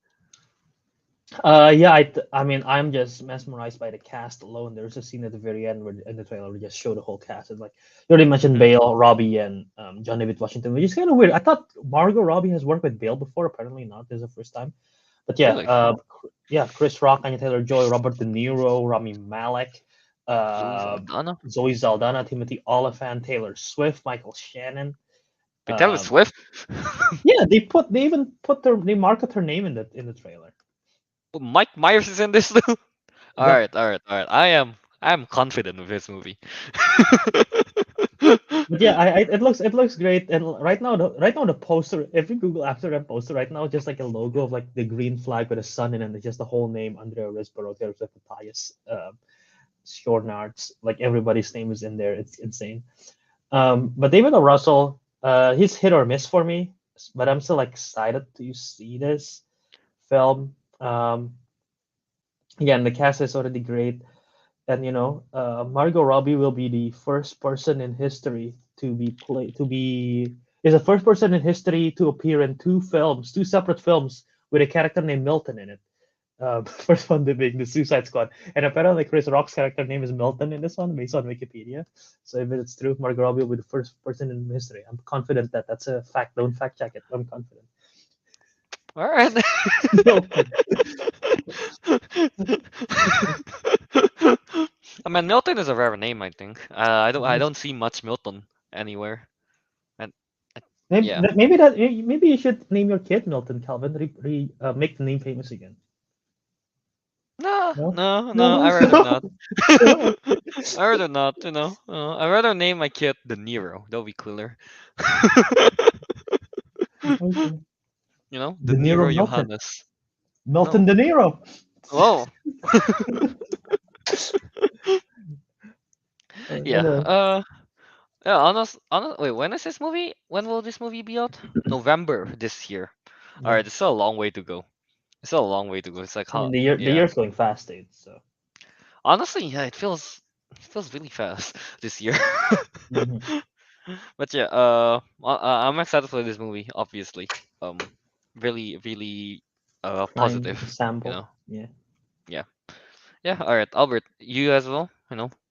Yeah. I mean, I'm just mesmerized by the cast alone. There's a scene at the very end where in the trailer we just show the whole cast. It's like you already mentioned Hmm. Bale, Robbie, and John David Washington, which is kind of weird. I thought Margot Robbie has worked with Bale before. Apparently not. This is the first time. But yeah, Really? yeah, Chris Rock, Anya Taylor Joy, Robert De Niro, Rami Malek, Zoe uh, Saldana? Zoe Saldana, Timothy Olyphant, Taylor Swift, Michael Shannon. Wait, Taylor Um, Swift? yeah, they even they market her name in the trailer. Mike Myers is in this too. All Yep. right, all right, all right. I am confident with this movie. But yeah, it looks great. And right now the poster, if you Google Amsterdam poster right now, just like a logo of like the green flag with a sun in it, and it's just the whole name Andrea Risborough, Taylor Swift, Matthias, Shornards, like everybody's name is in there. It's insane. But David O. Russell, he's hit or miss for me, but I'm still excited to see this film. Again, the cast is already great, and Margot Robbie will be the first person in history to be is the first person in history to appear in two separate films with a character named Milton in it. First one being the Suicide Squad, and apparently Chris Rock's character name is Milton in this one, based on Wikipedia. So if it's true, Margot Robbie will be the first person in history. I'm confident that that's a fact. Don't fact check it. I'm confident. All right. Milton. I mean, Milton is a rare name, I think. I don't see much Milton anywhere. And uh, Maybe yeah. maybe you should name your kid Milton, Calvin. Make the name famous again. No, No, no, no. no, I rather not. no. I rather not. I rather name my kid the Nero. That'll be cooler. Okay. The De Niro Nero Milton. Johannes. Milton No. De Niro. Whoa. You Yeah. know. Yeah. Wait. When is this movie? When will this movie be out? November this year. All Yeah. right. It's still a long way to go. It's still a long way to go. It's like I mean how? the Yeah. year's going fast, dude. So. Honestly, yeah. It feels really fast this year. Mhm. But yeah. I'm excited for this movie. Obviously. Um. Really, really. Prime Positive. You sample. know. Yeah. Yeah. Yeah. All right, Albert. You as well.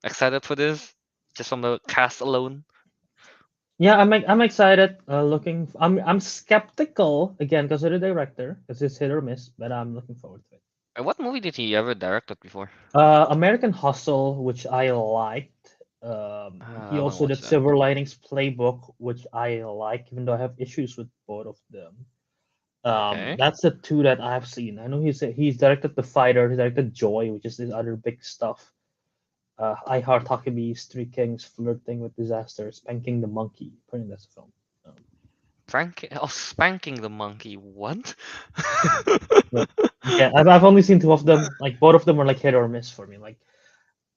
Excited for this? Just from the cast alone. Yeah, I'm excited. I'm skeptical again because of the director, because it's hit or miss, but I'm looking forward to it. What movie did he ever directed before? American Hustle, which I liked. He I haven't also did watched that. Silver Linings Playbook, which I like, even though I have issues with both of them. Okay. That's the two that I've seen. I know he's directed The Fighter, he directed Joy, which is this other big stuff. I Heart Huckabees, Three Kings, Flirting with Disaster, Spanking the Monkey. Apparently that's a film. Spanking the monkey. What? Yep. Yeah, I've only seen two of them. Like both of them are like hit or miss for me. Like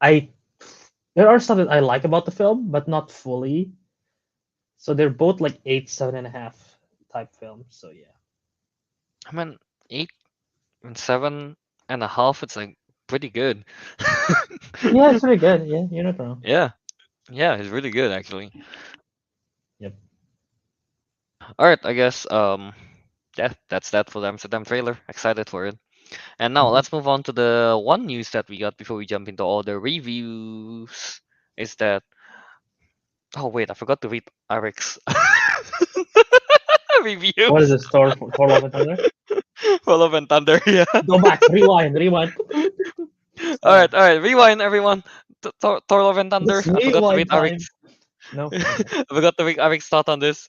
I, there are stuff that I like about the film, but not fully. So they're both like 8, 7.5 type films. So yeah. I mean, 8 and 7.5. It's like pretty good. Yeah, it's really good. Yeah, you're not wrong. Yeah, yeah, it's really good actually. Yep. All right, I guess yeah, that's that for the Amsterdam trailer. Excited for it. And now Mhm. let's move on to the one news that we got before we jump into all the reviews. Is that Oh wait, I forgot to read Ariq's review. What is this? Thor Love and Thunder? Full of and Thunder, yeah. Go back, rewind, rewind. Yeah, All right, rewind everyone. Thor Love and Thunder. it's I forgot to read rewind time. Ariq's. No, okay. I forgot to read Ariq's thought on this.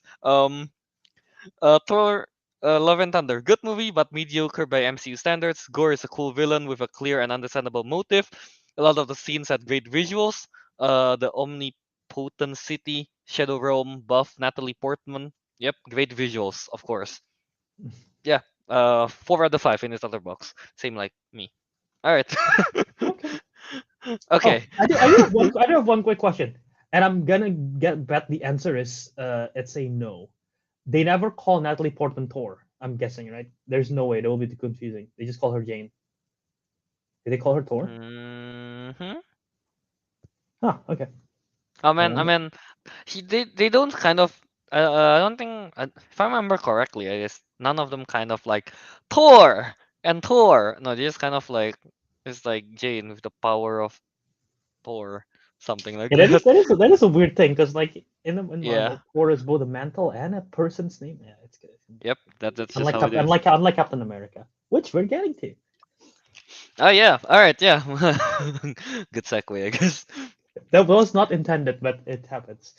Thor Love and Thunder. Good movie, but mediocre by MCU standards. Gore is a cool villain with a clear and understandable motive. A lot of the scenes had great visuals. The omnipotent city, Shadow Realm, buff, Natalie Portman. Yep, great visuals, of course. Yeah, 4 out of 5 in this other box. Same like me. All right. Okay. Oh, Okay. I do have one quick question, and I'm gonna bet the answer is it's a no. They never call Natalie Portman Thor. I'm guessing, right? There's no way that will be too confusing. They just call her Jane. Did they call her Thor? hmm Huh. Okay. I I mean, I wonder. mean, they don't kind of. I don't think if I remember correctly, I guess none of them kind of like Thor and Thor. No, they just kind of like it's like Jane with the power of Thor, something like Yeah, that. that is a weird thing because like in Yeah. Marvel, Thor is both a mantle and a person's name. Yeah, it's good. Yep. That's just how it is. Unlike Captain America, which we're getting to. Oh yeah. All right. Yeah. Good segue, I guess. That was not intended, but it happens.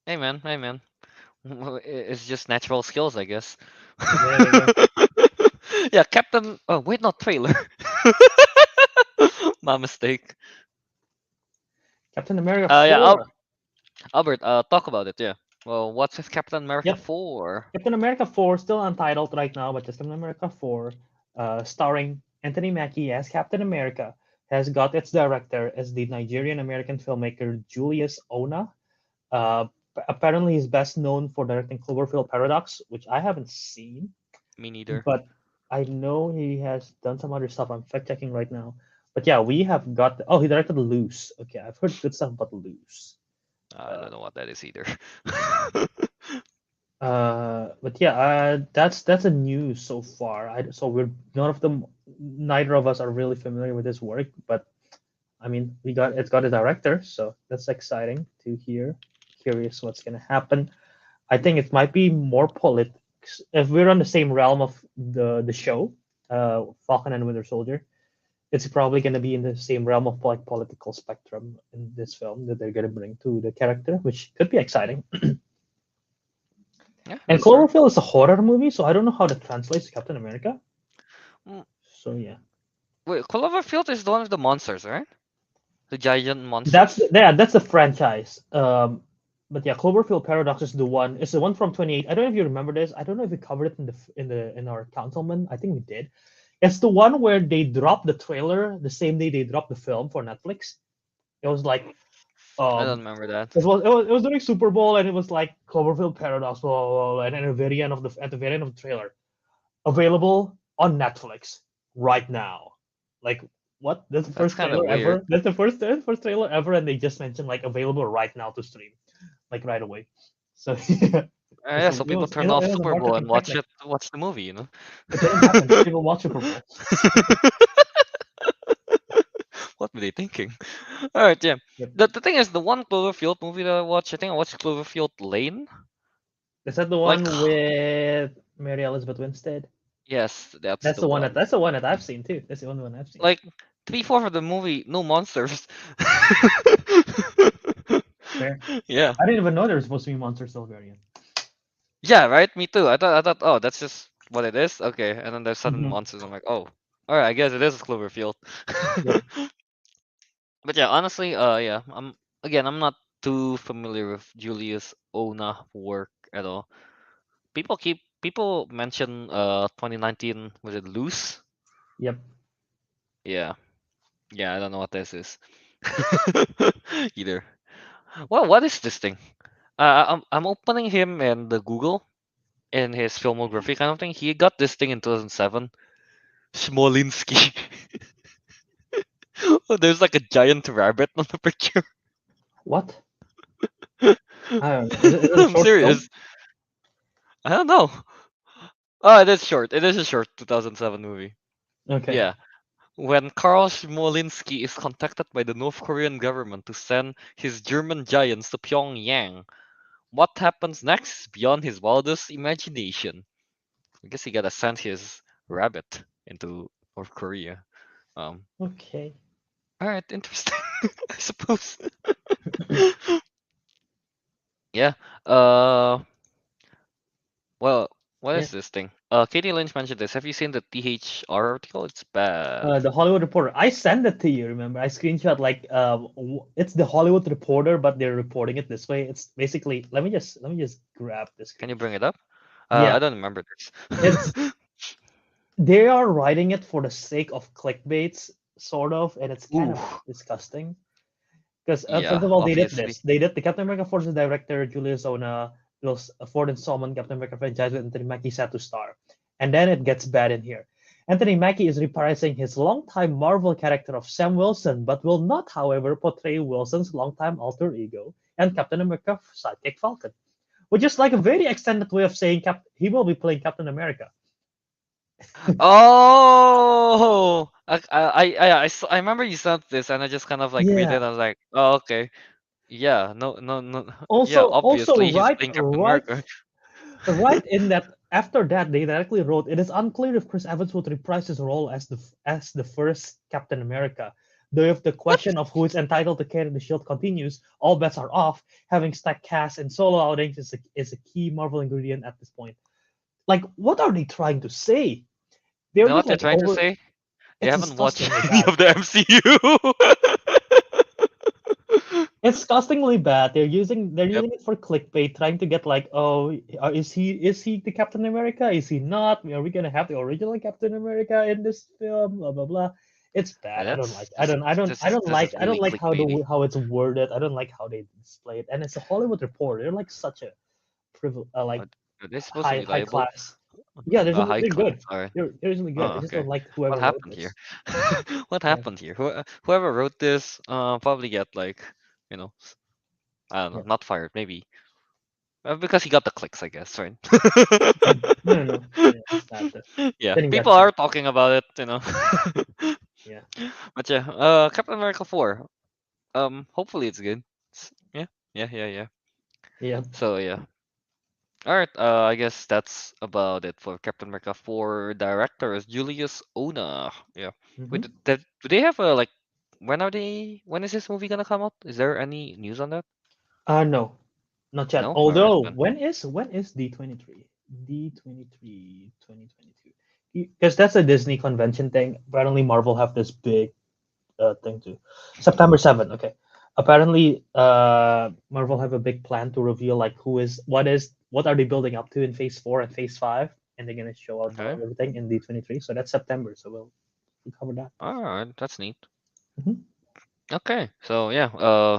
Hey man. Hey man. It's just natural skills, I guess. Yeah, there you go. Yeah, Captain. Oh wait, not trailer. My mistake. Captain America Yeah, 4. Albert. Talk about it. Yeah. Well, what's with Captain America Yep, 4? Captain America 4 still untitled right now, but just Captain America 4, starring Anthony Mackie as Captain America, has got its director as the Nigerian American filmmaker Julius Ona. Apparently, he's best known for directing Cloverfield Paradox, which I haven't seen, Me neither. but I know he has done some other stuff. I'm fact checking right now. But yeah, we have got. Oh, he directed Loose. Okay, I've heard good stuff about Loose. I Uh, don't know what that is either. but yeah, that's a news so far. So we're none of them, neither of us are really familiar with his work. But I mean, it's got a director, so that's exciting to hear. Curious what's gonna happen. I think it might be more politics if we're on the same realm of the show, Falcon and Winter Soldier. It's probably gonna be in the same realm of like political spectrum in this film that they're gonna bring to the character, which could be exciting. Yeah, And that's true. Cloverfield is a horror movie, so I don't know how that translates to Captain America. Mm, So yeah, Wait, Cloverfield is the one with the monsters, right? The giant that's monsters. that's the franchise. But yeah, Cloverfield Paradox is the one. It's the one from 28. I don't know if you remember this. I don't know if we covered it in our Councilmen. I think we did. It's the one where they dropped the trailer the same day they dropped the film for Netflix. It was like I don't um, remember that. it was during Super Bowl and it was like Cloverfield Paradox, blah, blah, blah, and then at the very end of the trailer, available on Netflix right now. Like what? That's the That's first kind of trailer weird. ever. That's the first trailer ever, and they just mentioned like available right now to stream, like right away. So yeah, Yeah, so people turn off it was a Super Bowl marketing and watch technique. it. Watch the movie, you know. It didn't happen. People watch Super Bowl. What were they thinking? All right, yeah. Yep. The thing is, the one Cloverfield movie that I watched, I think I watched Cloverfield Lane. Is that the Like, one with Mary Elizabeth Winstead? yes, that's the one. That's the one that I've seen too. That's the only one I've seen. Like 3/4 of the movie, no monsters. Fair. Yeah. I didn't even know there was supposed to be Monster Soul variant. Yeah, right? Me too. I thought, oh, that's just what it is. Okay. And then there's sudden Hmm. monsters. I'm like, oh, all right. I guess it is Cloverfield. Yep. But yeah, honestly, yeah, I'm not too familiar with Julius Ona work at all. People mention 2019, was it Loose? Yep. Yeah. Yeah, I don't know what this is. Either. Well, what is this thing? I'm opening him in the Google in his filmography kind of thing. He got this thing in 2007. Smolinski. Oh, there's like a giant rabbit on the picture. What? I don't know. Is it a I'm short film? serious. I don't know. Oh, it is short. It is a short 2007 movie. Okay. Yeah. When Karl Smolinski is contacted by the North Korean government to send his German giants to Pyongyang, what happens next is beyond his wildest imagination. I guess he gotta send his rabbit into North Korea. Um, Okay. alright, interesting, I suppose. Yeah. Uh, well, what Yeah. is this thing? Katie Lynch mentioned this. Have you seen the THR article? It's bad. The Hollywood Reporter. I sent it to you. Remember, I screenshot like it's the Hollywood Reporter, but they're reporting it this way. It's basically. Let me just grab the Can you screenshot. bring it up? Yeah, I don't remember it's this. they are writing it for the sake of clickbaits, sort of, and it's kind Ooh, of disgusting. Because first yeah, of all, they did obviously. this. They did the Captain America Forces director Julius Ona was a fourth installment Captain America franchise with Anthony Mackie set to star, and then it gets bad in here. Anthony Mackie is reprising his longtime Marvel character of Sam Wilson, but will not, however, portray Wilson's longtime alter ego and Captain America sidekick Falcon, which is like a very extended way of saying he will be playing Captain America. Oh, I remember you sent this, and I just kind of like read Yeah. it. I was like, oh, okay, yeah, no, no, no, yeah, Also, obviously he's right, playing Captain right America. Right in that after that they directly wrote it is unclear if Chris Evans would reprise his role as the first Captain America. Though if the What? question of who is entitled to carry the shield continues, all bets are off. Having stacked cast and solo outings is a key Marvel ingredient at this point. Like, what are they trying to say? You They're know not what they're like trying to over. say? They It's haven't watched disgustingly any bad. of the MCU. It's disgustingly bad. They're Yep. using it for clickbait, trying to get like, oh, is he the Captain America? Is he not? Are we gonna have the original Captain America in this film? Blah blah blah. It's bad. I don't like. That's this this is I don't really like clickbaity. how it's worded. I don't like how they display it. And it's a Hollywood Reporter. They're like such a like Are, are they supposed to high be high liable? class. Yeah, High they're class. good. All right. They're really good. I Oh, just okay. don't like What whoever wrote happened here? this. What Yeah, happened here? Whoever wrote this, probably get like, you know, I don't know, yeah. not fired, maybe. Because he got the clicks, I guess, right? No, no, no. Yeah, it's not. Yeah, Didn't get people fired. are talking about it. Yeah. But yeah, Captain America 4. Hopefully it's good. Yeah, yeah. Yeah. So yeah. All right. I guess that's about it for Captain America 4 directors Julius Ona. Yeah. Wait, Hmm. do they have a like? When are they? When is this movie gonna come out? Is there any news on that? No, not yet. No. All right Although, then. when is D23? D23 2022. Because that's a Disney convention thing. Apparently, Marvel have this big thing too. September 7th. Okay. Apparently, Marvel have a big plan to reveal like what are they building up to in Phase 4 and Phase 5, and they're gonna show out Okay. everything in D23. So that's September. So we'll cover that. All right. That's neat. Hmm. Okay. So yeah.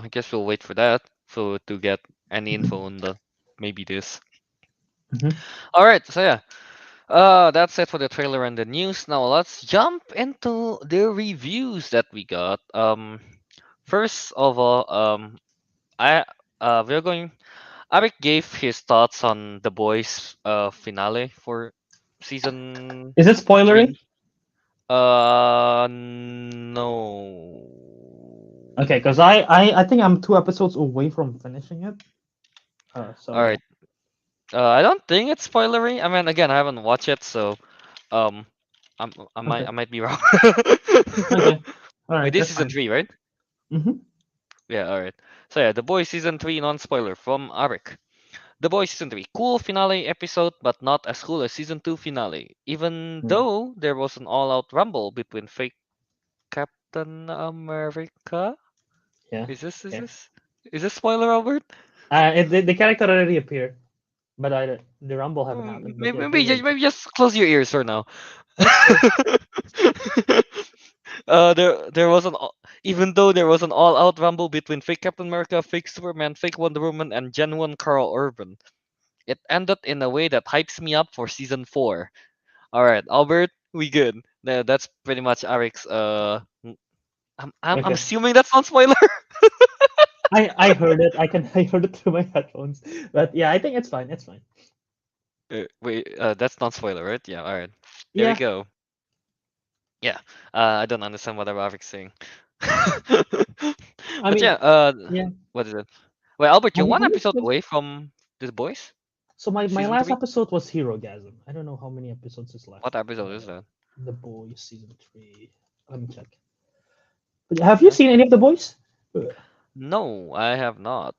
I guess we'll wait for that. So to get any Hmm. info on the maybe this. Hmm. All right. So yeah. That's it for the trailer and the news. Now let's jump into the reviews that we got. First of all, I we're going. Ariq gave his thoughts on the boys' finale for season Is it spoilery? 3. No. Okay, because I think I'm 2 episodes away from finishing it. So All yeah. right. I don't think it's spoilery. I mean, again, I haven't watched it, so um, I Okay. might be wrong. Okay. All Wait, right. this That's season fine. 3, right? Hmm. Yeah, all right. So yeah, The Boys season 3 non-spoiler from Ariq. The Boys season 3 cool finale episode, but not as cool as season 2 finale. Even Mm, though there was an all-out rumble between fake Captain America. yeah. Is this is Okay. this is this spoiler, Albert? The character already appeared, but the rumble haven't happened. But yeah, go ahead. Maybe just close your ears for now. Sure. There was even though there was an all-out rumble between fake Captain America, fake Superman, fake Wonder Woman, and genuine Carl Urban, it ended in a way that hypes me up for season 4. All right, Albert, we good. That's pretty much Eric's. I'm Okay. assuming that's not spoiler. I heard it. I heard it through my headphones. But yeah, I think it's fine. It's fine. Wait, that's not spoiler, right? Yeah. All right. There we Yeah. go. Yeah. I don't understand what Eric's saying. I But yeah. mean, yeah. What is it? Well, Albert, Have you're you one have you episode finished? away from the boys So my season last 3. episode was Herogasm. I don't know how many episodes is left. What episode is that? The Boys season 3. Let me check. But have you Yeah. seen any of the Boys? No, I have not.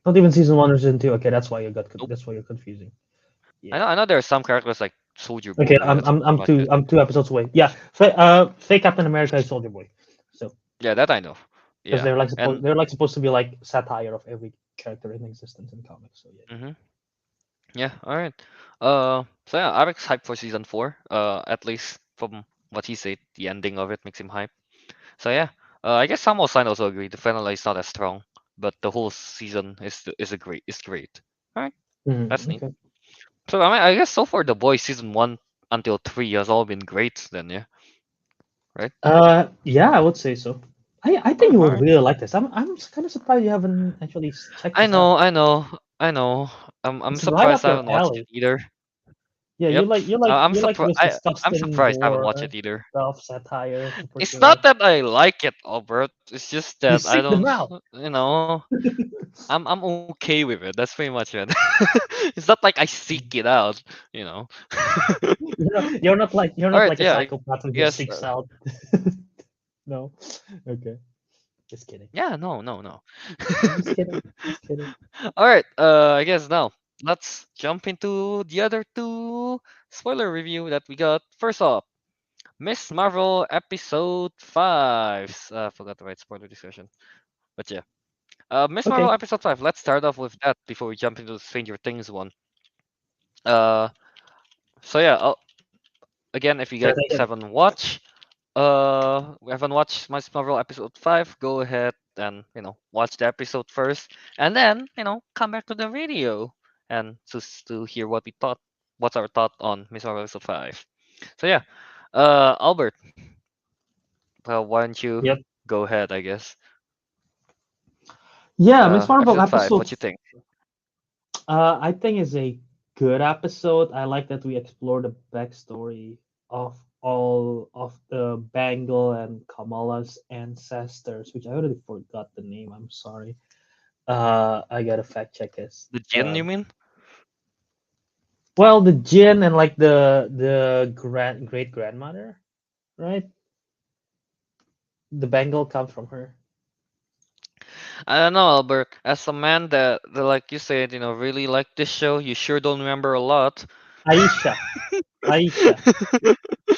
Not even season 1 or season 2. Okay, that's why you got Nope. that's why you're confusing. I Yeah. know. I know. There are some characters like Soldier Okay, Boy, but that's pretty much it. I'm 2 episodes away. Yeah, fake Captain America is Soldier Boy. So Yeah, that I know. because Yeah, and they're like supposed to be like satire of every character in existence in comics. So yeah. mhm. Yeah. All right. So yeah, Eric's hyped for season 4. At least from what he said, the ending of it makes him hype. So yeah. I guess Samuel Sign also agreed. The finale is not as strong, but the whole season is great. All right. That's neat. Okay. So I mean, I guess so far the boys season 1 until 3 has all been great. Then yeah, right. Yeah, I would say so. I think Oh, you all would right. really like this. I'm kind of surprised you haven't actually checked I this out. know, I know, I know. I'm It's right surprised up I your haven't watched it alley. either. Yeah, Yep. you like this I'm disgusting surprised I haven't watched gore it either. stuff, satire, It's superhero. not that I like it, Albert. It's just You that I seek them don't, out. you know, I'm okay with it. That's pretty much it. It's not like I seek it out, you know. You're All not right, like a yeah, psychopath who I just guess. seeks out. No. Okay. Just kidding. Yeah, no, no, no. I'm just kidding. Just kidding. All right, I guess now let's jump into the other two spoiler review that we got. First off, Miss Marvel episode 5. I forgot to write spoiler discussion. But yeah. Miss Marvel Okay. episode 5. Let's start off with that before we jump into the Stranger Things one. Uh so yeah, again if you Sure, guys take it. haven't watched Miss Marvel episode 5, go ahead and, watch the episode first and then, come back to the video and to hear what's our thought on Miss Marvel episode 5. So yeah. Albert, well, why don't you Yep. go ahead, I guess. Yeah, Miss Marvel Episode 5, episode what you think? I think is a good episode. I like that we explore the backstory of all of the Bengal and Kamala's ancestors, which I already forgot the name. I'm sorry. I gotta fact check this. The Jin, you mean? Well, the Jin and like the great grandmother, right? The Bengal comes from her. I don't know, Albert. As a man that like you said, really like this show, you sure don't remember a lot. Aisha, Aisha,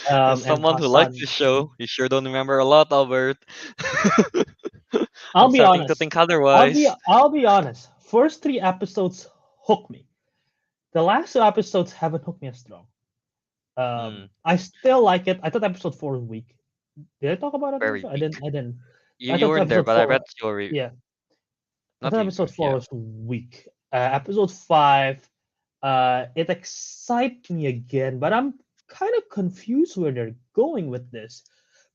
As and someone who likes Hassan. this show, you sure don't remember a lot, Albert. I'll I'm be starting to honest. think otherwise. I'll be honest. First 3 episodes hook me. The last 2 episodes haven't hooked me as strong. Hmm, I still like it. I thought episode 4 was weak. Did I talk about it on the very show? I didn't. weak. I didn't. You I you thought weren't there, episode but I read 4. your Yeah, I not thought review. episode 4 Yeah. was weak. Episode 5, it excites me again, but I'm kind of confused where they're going with this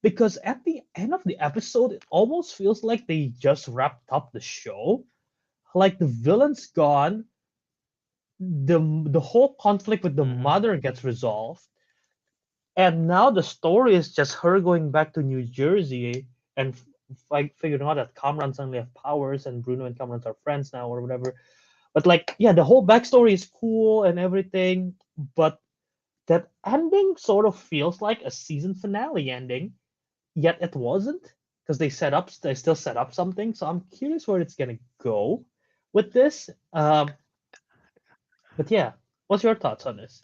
because at the end of the episode, it almost feels like they just wrapped up the show. Like the villain's gone, the whole conflict with the Hmm. mother gets resolved, and now the story is just her going back to New Jersey and figuring out that Kamran suddenly have powers and Bruno and Kamran are friends now or whatever. But like, yeah, the whole backstory is cool and everything, but that ending sort of feels like a season finale ending, yet it wasn't. because they still set up something. So I'm curious where it's gonna go with this. But yeah, what's your thoughts on this?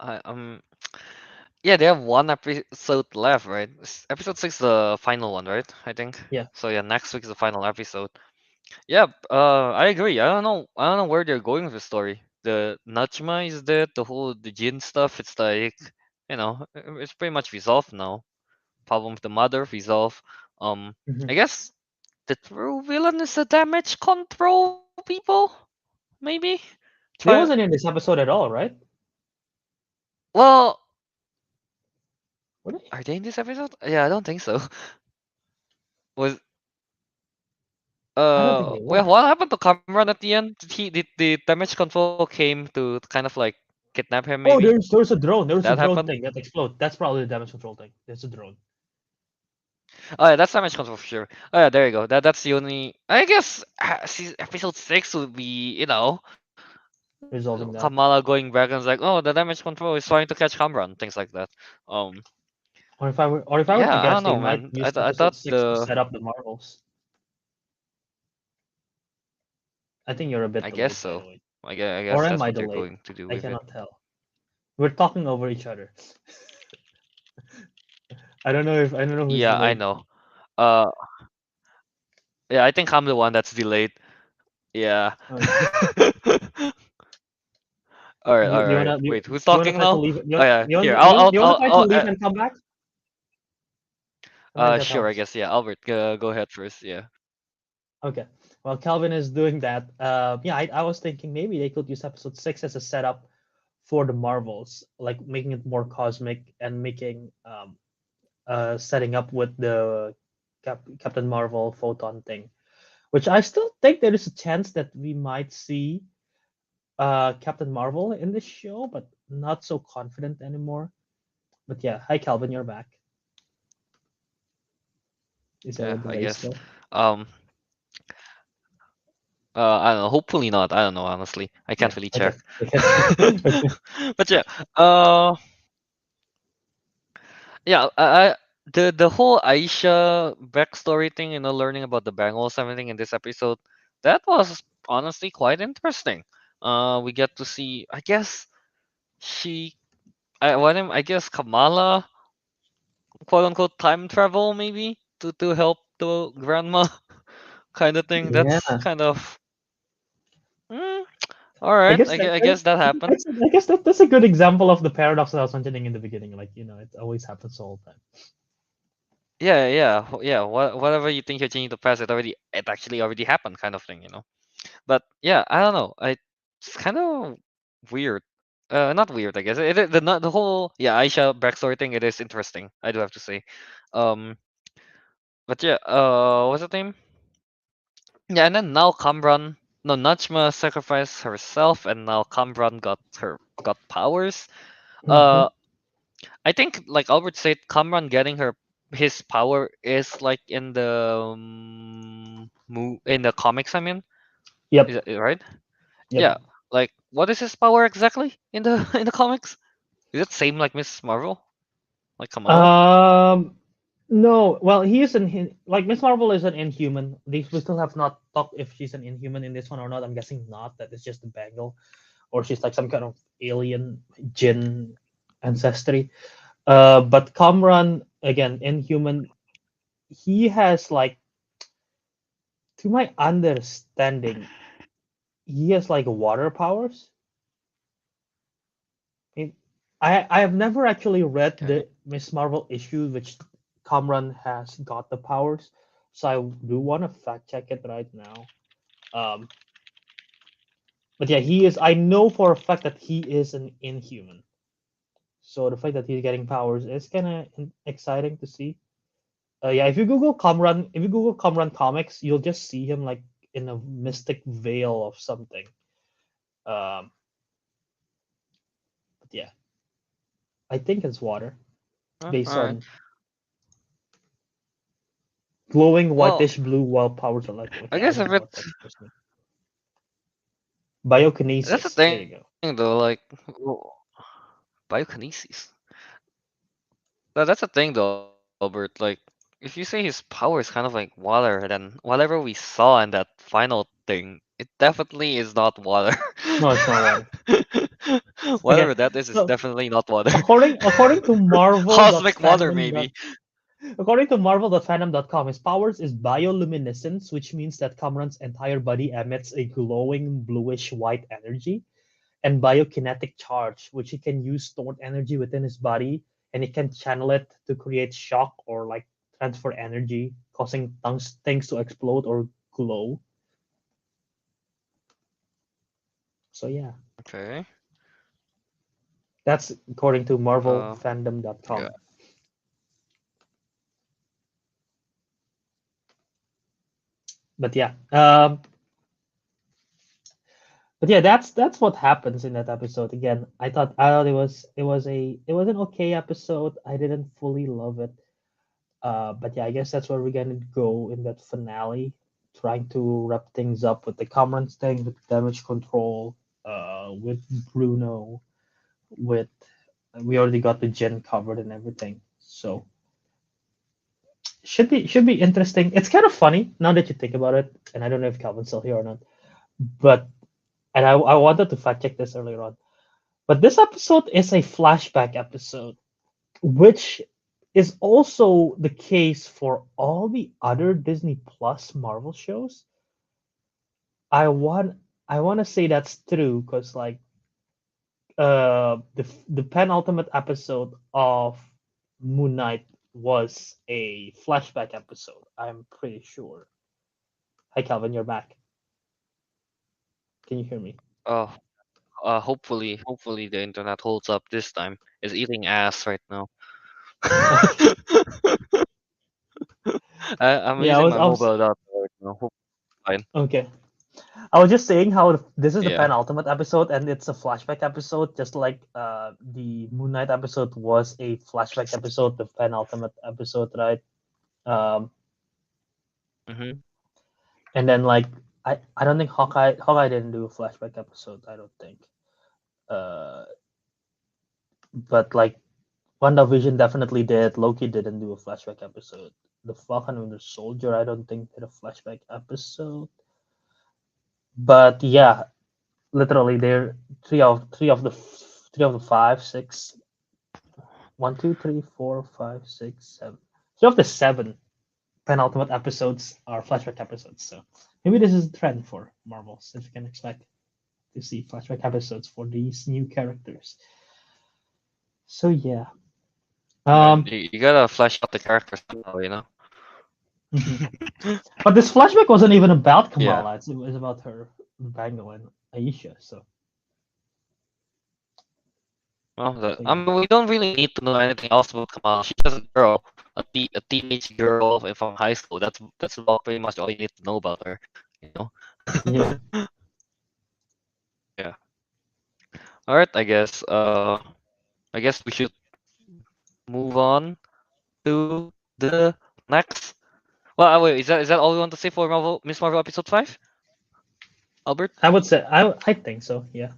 I Yeah, they have one episode left, right? Episode six, the final one, right? I think. Yeah. So yeah, next week is the final episode. Yeah, I agree. I don't know where they're going with the story. The Najma is dead. The Jin stuff. It's like, it's pretty much resolved now. Problem with the mother resolved. Hmm. I guess the true villain is the damage control people. Maybe They try. wasn't in this episode at all, right? Well, Were they? are they in this episode? Yeah, I don't think so. Was I don't think they Well, were. what happened to Cameron at the end? Did the damage control came to kind of like kidnap him Oh, maybe? there's a drone. There's a That drone happened? thing that exploded. That's probably the damage control thing. There's a drone Oh yeah, that's damage control for sure. Oh yeah, there you go. That's the only I guess episode 6 would be, resolving that. Kamala going back and it's like, "Oh, the damage control is trying to catch Cameron," things like that. Um Or if I were yeah, to I guess, don't they know, might man. use I episode thought six to the set up the Marvels. I think you're a bit I guess delayed, by so. the way. I guess Or am that's I what they're delayed? going to do I with it. cannot tell. We're talking over each other. I don't know who's Yeah, I delayed. know. Uh yeah, I think I'm the one that's delayed. Yeah. Okay. All Do you right. wanna Wait, who's you wanna talking try to now? leave? Oh yeah, You here. wanna, you wanna, you wanna try to leave and come back? I think that Sure. I helps. guess yeah. Albert, go ahead first. Yeah. Okay. While Calvin is doing that, yeah, I was thinking maybe they could use episode six as a setup for the Marvels, like making it more cosmic and making setting up with the Captain Marvel photon thing, which I still think there is a chance that we might see Captain Marvel in this show, but not so confident anymore. But yeah, hi Calvin, you're back. Is there a Yeah. I delay guess. still? Um. I don't know. Hopefully not. I don't know. Honestly, I can't Yeah. really Okay. check. Okay. Okay. But yeah. Uh. Yeah. The whole Aisha backstory thing, learning about the Bengals, everything in this episode, that was honestly quite interesting. We get to see. I guess she. I guess Kamala, quote unquote, time travel maybe to help the grandma kind of thing. That's Yeah. kind of. Mm, all I right. guess that, I guess that happened. I guess that's a good example of the paradox that I was mentioning in the beginning. Like, it always happens all the time. Yeah. Whatever you think you're changing the past, it actually already happened, kind of thing. But yeah, I don't know. It's kind of weird. Not weird, I guess. The whole Aisha backstory thing. It is interesting. I do have to say. Um, but yeah. What's the name? Yeah, and then now Kamran. No, Najma sacrificed herself, and now Kamran got powers. Mm-hmm. Uh, I think like Albert said, Kamran getting his power is like in the in the comics. I mean, is Yep. that right? Yep. Yeah. Like, what is his power exactly in the in the comics? Is it same like Miss Marvel, like Kamala? Um, no. Well, he is like Miss Marvel is an Inhuman. We still have not talked if she's an Inhuman in this one or not. I'm guessing not. That it's just a Bangle, or she's like some kind of alien Jin ancestry. But Kamran again, Inhuman. He has like, to my understanding, he has like water powers. It, I have never actually read Okay. the Miss Marvel issue which Kamran has got the powers, so I do want to fact check it right now. Um, but yeah, he is. I know for a fact that he is an Inhuman. So the fact that he's getting powers is kind of exciting to see. Yeah, if you Google Kamran comics, you'll just see him like in a mystic veil of something. Um, but yeah, I think it's water All based right. on glowing Well, whitish blue while powers are like, I okay, I guess don't if know what that it's just means. that's the Biokinesis. There thing you go. though, like well, biokinesis. That's the thing though. Albert. Like, if you say his power is kind of like water, then whatever we saw in that final thing, it definitely is not water. No, it's not water. Okay, Whatever that is so definitely not water. according to Cosmic water, maybe. According to Marvel.fandom.com, his powers is bioluminescence, which means that Kamran's entire body emits a glowing bluish white energy, and biokinetic charge, which he can use stored energy within his body, and he can channel it to create shock or like transfer energy, causing things to explode or glow. So yeah, Okay. that's according to Uh, yeah. MarvelFandom.com. But yeah, that's what happens in that episode. Again, I thought it was an okay episode. I didn't fully love it. But yeah, I guess that's where we're gonna go in that finale, trying to wrap things up with the Cameron's thing, with damage control, with Bruno, with we already got the Gen covered and everything. So should be interesting. It's kind of funny now that you think about it, and I don't know if Calvin's still here or not, but and I wanted to fact check this earlier on. But this episode is a flashback episode, which is also the case for all the other Disney Plus Marvel shows. I want I want to say that's true because like the penultimate episode of Moon Knight was a flashback episode. I'm pretty sure. Hi Calvin, you're back. Can you hear me? Oh, hopefully the internet holds up this time. It's eating ass right now. Okay. I'm Yeah, using my I was mobile data right now. Hope it's fine. okay. I was just saying how this is the Yeah. penultimate episode and it's a flashback episode, just like the Moon Knight episode was a flashback episode, the penultimate episode, right? Um, Mm-hmm. and then like I don't think Hawkeye didn't do a flashback episode. I don't think. Uh, but like WandaVision definitely did. Loki didn't do a flashback episode. The Falcon and the Soldier I don't think did a flashback episode. But yeah, literally they're three of the five, six, one, two, three, four, five, six, seven. Three of the seven penultimate episodes are flashback episodes. So maybe this is a trend for Marvel, since we can expect to see flashback episodes for these new characters. So yeah. Man, Um you gotta flesh out the characters somehow, you know? mhm. But this flashback wasn't even about Yeah. Kamala, it was about her Bango and Aisha. Well, So I yeah. mean, we don't really need to know anything else about Kamala. She's just a girl, a teenage girl from high school. That's about pretty much all you need to know about her, you know? Yeah. Yeah. All right, I guess we should move on to the next. Well, wait, is that all we want to say for Miss Marvel episode 5, Albert? I would say I think so, yeah.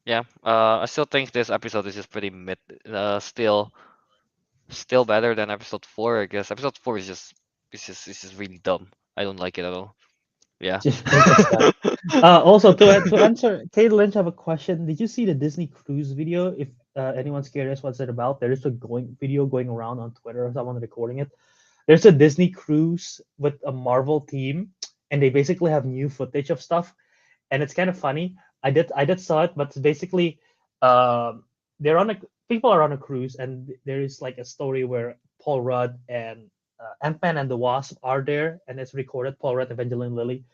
Yeah. I still think this episode is just pretty mid. Still better than episode 4, I guess. Episode 4 is just really dumb. I don't like it at all. Yeah. It's just that. Also, to answer, Kate Lynch, have a question. Did you see the Disney Cruise video? If anyone's curious, what's it about? There is a video going around on Twitter. Someone recording it. There's a Disney Cruise with a Marvel team, and they basically have new footage of stuff, and it's kind of funny. I did saw it, but it's basically, um, they're on a people are on a cruise, and there is like a story where Paul Rudd and Ant-Man and the Wasp are there, and it's recorded. Paul Rudd, Evangeline Lilly,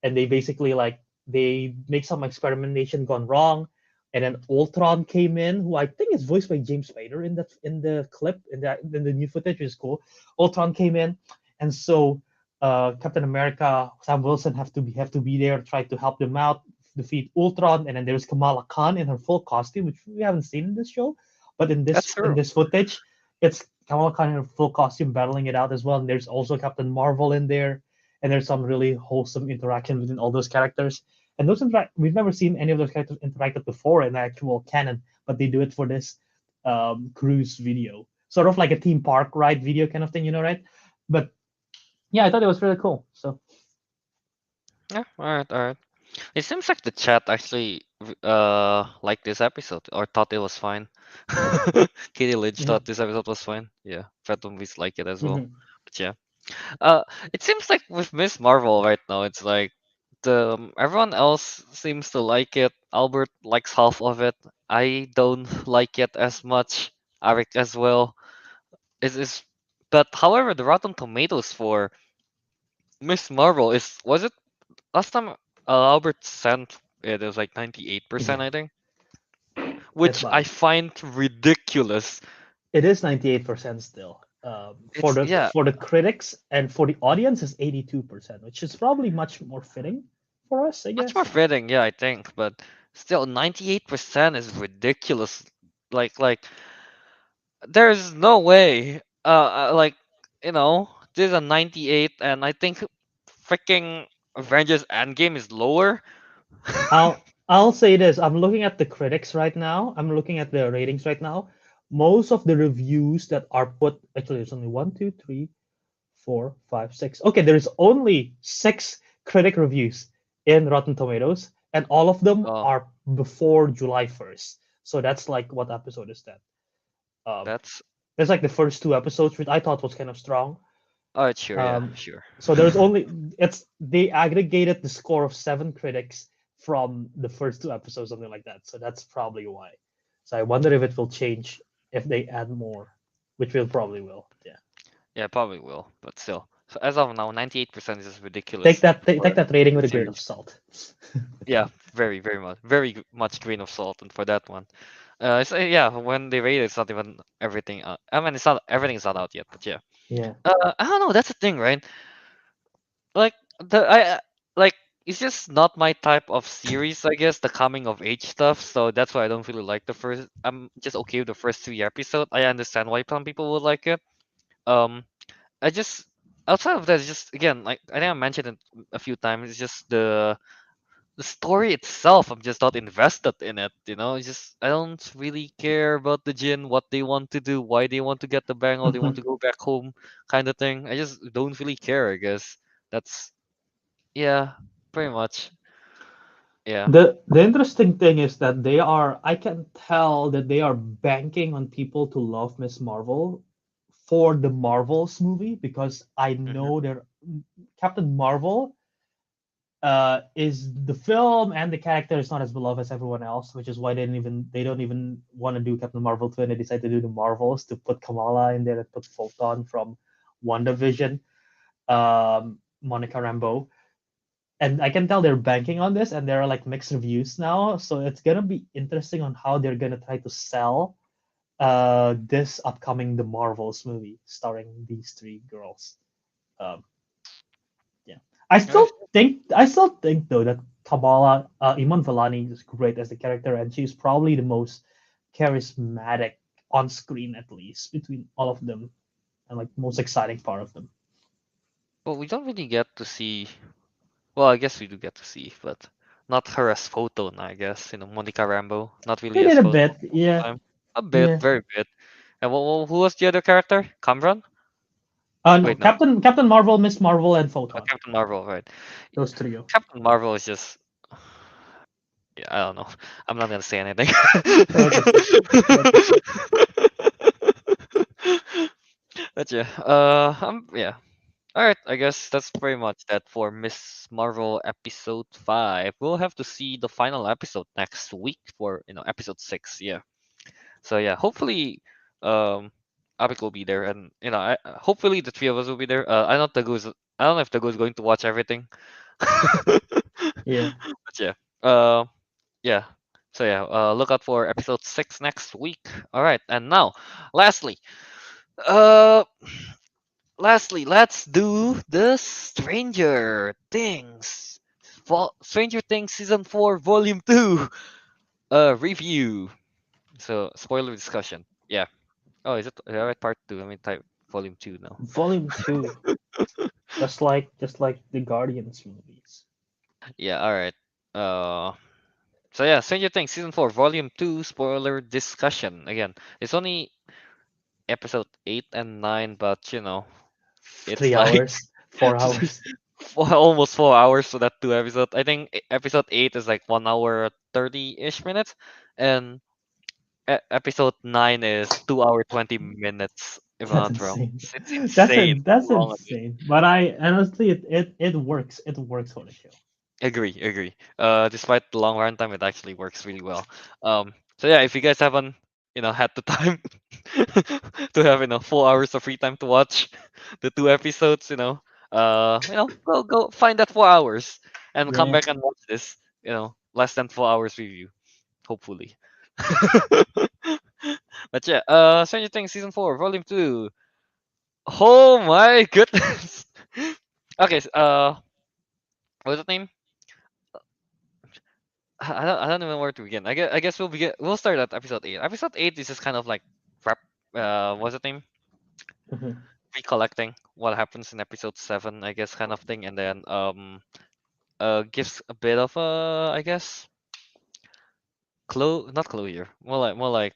and they basically like they make some experimentation gone wrong, and then Ultron came in, who I think is voiced by James Spader in the clip in the new footage, which is cool. Ultron came in, and so Captain America, Sam Wilson have to be there, try to help them out, defeat Ultron, and then there's Kamala Khan in her full costume, which we haven't seen in this show, but in That's this in true. this footage, it's Kamala Khan in her full costume battling it out as well, and there's also Captain Marvel in there, and there's some really wholesome interaction between all those characters. And we've never seen any of those characters interacted before in actual canon, but they do it for this cruise video. sort of like a theme park ride video kind of thing, right? But yeah, I thought it was really cool. So Yeah, all right. It seems like the chat actually liked this episode or thought it was fine. Katie Lynch mhm, thought this episode was fine. Yeah, Phantom Beast like it as well. mhm. But yeah, uh, it seems like with Miss Marvel right now, it's like everyone else seems to like it. Albert likes half of it. I don't like it as much. Ariq as well. Is but however, the Rotten Tomatoes for Miss Marvel is was it last time Albert sent it was like 98%, Yeah, I think, it's which I fine. find ridiculous. It is 98% still. For It's the yeah, for the critics and for the audience is 82%, which is probably much more fitting for us, I much more guess. fitting, yeah, I think, but still 98% is ridiculous. Like there's no way. Like there's a 98, and I think freaking Avengers Endgame is lower. I'll say this. I'm looking at the critics right now. I'm looking at the ratings right now. Most of the reviews that are put, actually there's only one, two, three, four, five, six. Okay, there's only six critic reviews in Rotten Tomatoes, and all of them Oh, are before July 1st. So that's like, what episode is that? Um, that's that's like the first two episodes, which I thought was kind of strong. oh, sure, yeah, Um, sure. so there's only it's they aggregated the score of seven critics from the first two episodes, something like that. So that's probably why. So I wonder if it will change if they add more, which will probably will. Yeah. Yeah, probably will, but still. So as of now, 98% is just Take ridiculous that for take that rating the with a grain of series. salt. Yeah, very much grain of salt, and for that one, yeah, when they rate it, it's not even everything. I mean, it's not everything is not out yet, but yeah. Yeah. I don't know. That's the thing, right? Like I like it's just not my type of series, I guess, the coming of age stuff. So that's why I don't really like the first. I'm just okay with the first three episodes. I understand why some people would like it. Um, I just outside of that, it's just again, like I think I mentioned it a few times. It's just the story itself. I'm just not invested in it. It's just I don't really care about the Jin, what they want to do, why they want to get the bang, or they want to go back home, kind of thing. I just don't really care. I guess that's yeah, pretty much. Yeah. The interesting thing is that I can tell that they are banking on people to love Miss Marvel for the Marvels movie, because I Hmm. know they're Captain Marvel is the film and the character is not as beloved as everyone else, which is why they don't even want to do Captain Marvel 2, and they decide to do the Marvels to put Kamala in there and put Photon from WandaVision, Monica Rambeau. And I can tell they're banking on this, and there are like mixed reviews now. So it's gonna be interesting on how they're gonna try to sell this upcoming The Marvels movie starring these three girls. Um, yeah, Yes. I still think though that Kamala Iman Vellani is great as the character, and she's probably the most charismatic on screen, at least between all of them, and like most exciting part of them. But we don't really get to see. Well, I guess we do get to see, but not her as Photon. I guess Monica Rambeau, not really They as did a Photon bit, most of yeah, the time. A bit, yeah. very bit. And who was the other character? Cameron? No, Wait, no. Captain Marvel, Miss Marvel, and Photon. Captain Marvel, right? Those trio. Captain Marvel is just, yeah, I don't know. I'm not gonna say anything. Okay, okay. But yeah, yeah. All right, I guess that's pretty much that for Miss Marvel episode 5. We'll have to see the final episode next week for episode 6. Yeah. So yeah, hopefully, Abik will be there, and hopefully the three of us will be there. I don't know if Teguh is going to watch everything. Yeah. But yeah. Uh, yeah. So yeah, look out for episode 6 next week. All right, and now, lastly, uh, let's do the Stranger Things season 4, volume 2, review. So spoiler discussion. Yeah. Oh, is that right? Part 2. I mean, type volume 2 now. Volume 2, just like the Guardians movies. Yeah. All right. Uh. So yeah, Stranger Things season 4, volume 2, spoiler discussion. Again, it's only episode 8 and 9, but it's Three like hours, 4 hours. almost 4 hours for that two episodes. I think episode 8 is like 1 hour 30 minutes, and episode 9 is 2 hour 20 minutes. If I'm That's not wrong, insane. it's insane That's long. insane. But I honestly, it works. It works for the show. Agree, agree. Despite the long runtime, it actually works really well. So yeah, if you guys haven't, had the time to have 4 hours of free time to watch the two episodes, go find that 4 hours and come Yeah. back and watch this, less than 4 hours review, hopefully. But yeah, Stranger Things season 4, volume 2. Oh my goodness. Okay, what's the name? I don't even know where to begin. I guess we'll start at episode 8. Episode 8 is just kind of like rep what's the name? Mhm. Recollecting what happens in episode 7, I guess, kind of thing, and then gives a bit of I guess not closure. More like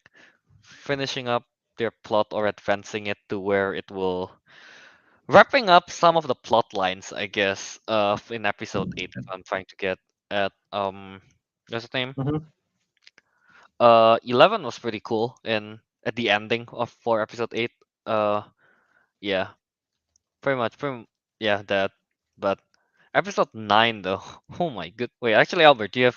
finishing up their plot or advancing it to where it will wrapping up some of the plot lines, I guess, in episode 8 that I'm trying to get at. What's the name? Mhm. 11 was pretty cool in at the ending of for episode 8. Uh, yeah, yeah, that. But episode 9 though, oh my good. Wait, actually, Albert, you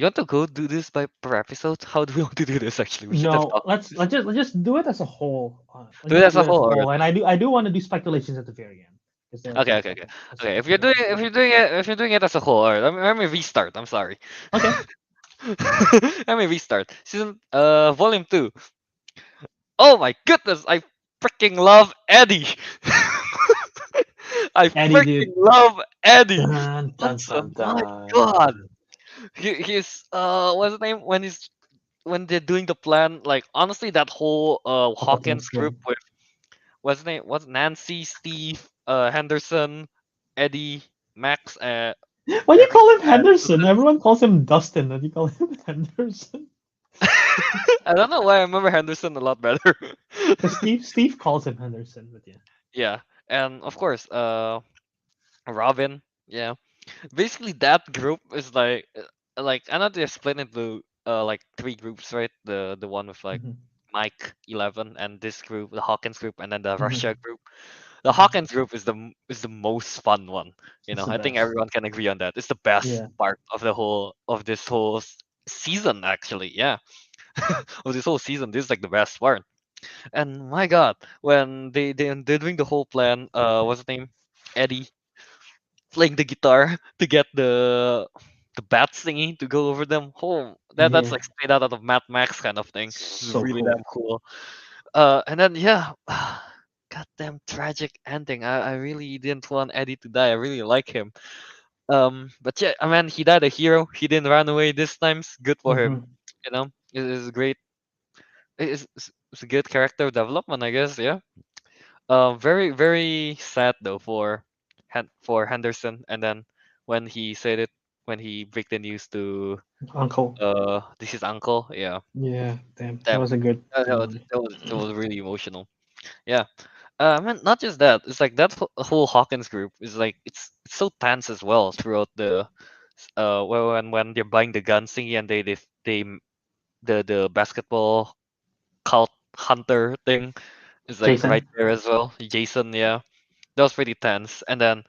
want to go do this by per episode? How do we want to do this? Actually, we should have No, talked. let's just do it as a whole. Let's Do it just as a do it as a whole, or whole. And I do want to do speculations at the very end because there are okay, some okay, okay, okay. If speculations you're that doing I if feel. you're doing it if you're doing it as a whole, alright, let me restart. I'm sorry. Okay. Let me restart. Season volume 2. Oh my goodness, I freaking love Eddie. I Eddie, freaking dude. love Eddie. Dun, dun, That's dun, my god. dun. He's what's his name when they're doing the plan? Like honestly, that whole Hawkins, Hawkins yeah. group with what's his name? What's Nancy, Steve, Henderson, Eddie, Max, Why do you every call him Henderson? Lucas. Everyone calls him Dustin, and you call him Henderson. I don't know why I remember Henderson a lot better. Because Steve calls him Henderson, but yeah. Yeah, and of course, Robin. Yeah, basically that group is like I know they split into like three groups, right? The one with like Hmm. Mike 11 and this group, the Hawkins group, and then the Hmm. Russia group. The Hmm. Hawkins group is the most fun one. It's the I think best. everyone can agree on that. It's the best Yeah. part of this whole season, actually. Yeah, of this whole season, this is like the best part. And my God, when they're doing the whole plan, what's the name? Eddie playing the guitar to get the bat thingy to go over them. Oh, that's Yeah. like straight out of Mad Max kind of thing. It's So really damn cool. cool. And then yeah, goddamn tragic ending. I really didn't want Eddie to die. I really like him. But yeah, I mean, he died a hero. He didn't run away this time. Good for him. Hmm. It's great. It's a good character development, I guess. Yeah. Very very sad though for for Henderson. And then when he said it, when he break the news to Uncle. this is uncle. Yeah. Yeah, damn. That Damn. was a good That was finale. really emotional. Yeah. I mean, not just that. It's like that whole Hawkins group is like it's so tense as well throughout the when they're buying the gun thingy and the basketball cult hunter thing is like right Jason. there as well. Jason, yeah, that was pretty tense. And then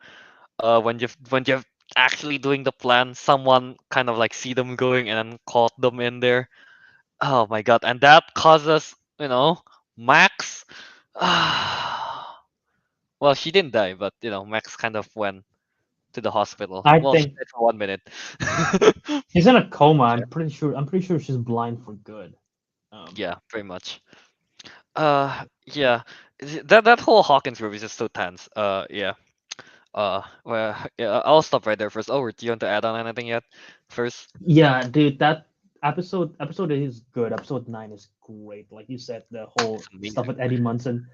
when you're actually doing the plan, someone kind of like see them going and then caught them in there. Oh my god! And that causes Max. Well, she didn't die, but Max kind of went to the hospital. I Well, she think did for 1 minute. she's in a coma. I'm pretty sure she's blind for good. Yeah, pretty much. Yeah, that whole Hawkins group is just so tense. Yeah. Well, yeah, I'll stop right there first. Oh, do you want to add on anything yet? First, Yeah, dude, that episode 8 is good. Episode 9 is great. Like you said, the it's whole stuff amazing. with Eddie Munson.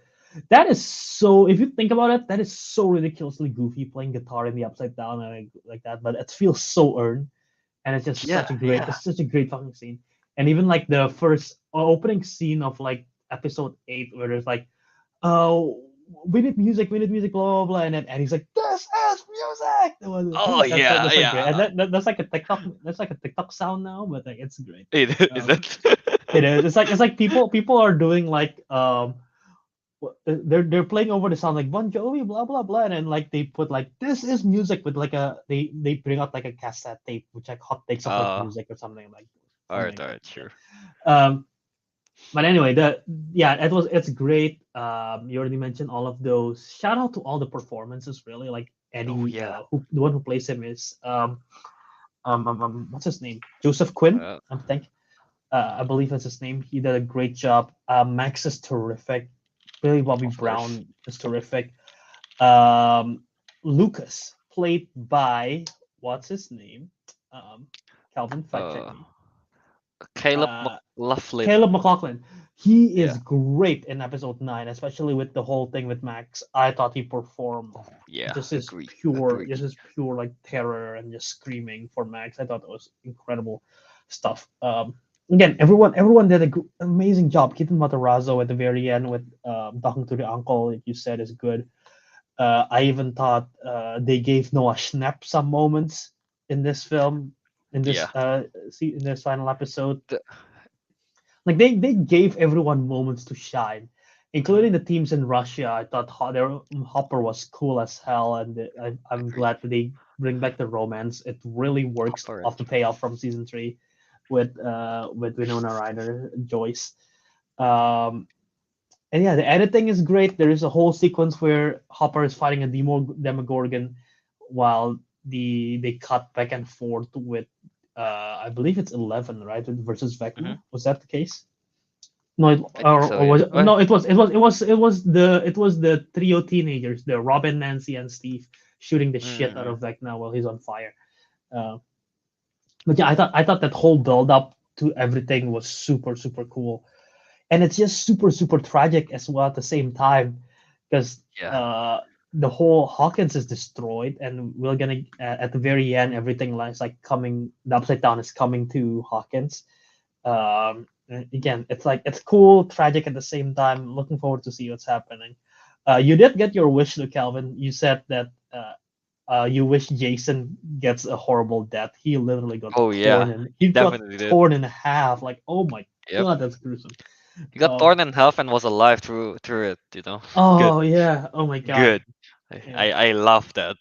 That is so. If you think about it, that is so ridiculously goofy playing guitar in the upside down and like that. But it feels so earned, and it's just Yeah, such a great. yeah, It's such a great fucking scene. And even like the first opening scene of like episode 8 where there's like, oh, we need music, blah blah blah, and he's like, this is music. Oh yeah, That's like great, and yeah. that's like a TikTok sound now, but like it's great. Is Um, it? it is. It's like people are doing like they're playing over the sound like Bon Jovi, blah blah blah, and then like they put like this is music with like a they bring out like a cassette tape which like hot takes of like uh, music or something all like that. right, sure. Yeah. But anyway, the yeah, it's great. You already mentioned all of those. Shout out to all the performances, really. Like Oh Eddie, yeah. who the one who plays him is what's his name? Joseph Quinn, Uh, I think. I believe that's his name. He did a great job. Max is terrific. Billy Bobby of course. Brown is terrific. Um, Lucas, played by what's his name? Um, Calvin, fact check Uh, me. Caleb Uh, McLaughlin. Caleb McLaughlin. He Yeah. is great in episode 9, especially with the whole thing with Max. I thought he performed Oh yeah. just Agreed. pure, Agreed. like terror and just screaming for Max. I thought it was incredible stuff. Again, everyone did an amazing job. Keaton Matarazzo at the very end with talking to the uncle, like you said, is good. I even thought they gave Noah Schnapp some moments in this film, in Yeah. in this final episode. The, Like they gave everyone moments to shine, mhm, including the teams in Russia. I thought Hopper was cool as hell, and I'm agreed. glad that they bring back the romance. It really works Hopper off and the payoff from season 3 with Winona Ryder, Joyce. Um, and yeah, the editing is great. There is a whole sequence where Hopper is fighting a Demogorgon, while they cut back and forth with I believe it's 11, right, versus mhm, Vecna. Was that the case? No, I think so. or Yeah. was it, no? It was the trio teenagers, the Robin, Nancy, and Steve, shooting the shit out Mm, of Vecna while he's on fire. Uh, but yeah, I thought that whole build up to everything was super cool, and it's just super tragic as well at the same time, because yeah. the whole Hawkins is destroyed, and we're gonna at the very end everything is like coming. The Upside Down is coming to Hawkins. Again, it's like it's cool, tragic at the same time. Looking forward to see what's happening. You did get your wish, though, Calvin. You said that you wish Jason gets a horrible death. He literally got Oh yeah. He he got definitely did. torn in half. Like, oh my Yep. god, that's gruesome. He got Um, torn in half and was alive through it. You know. Good. oh yeah, oh my god, Good. yeah. I love that.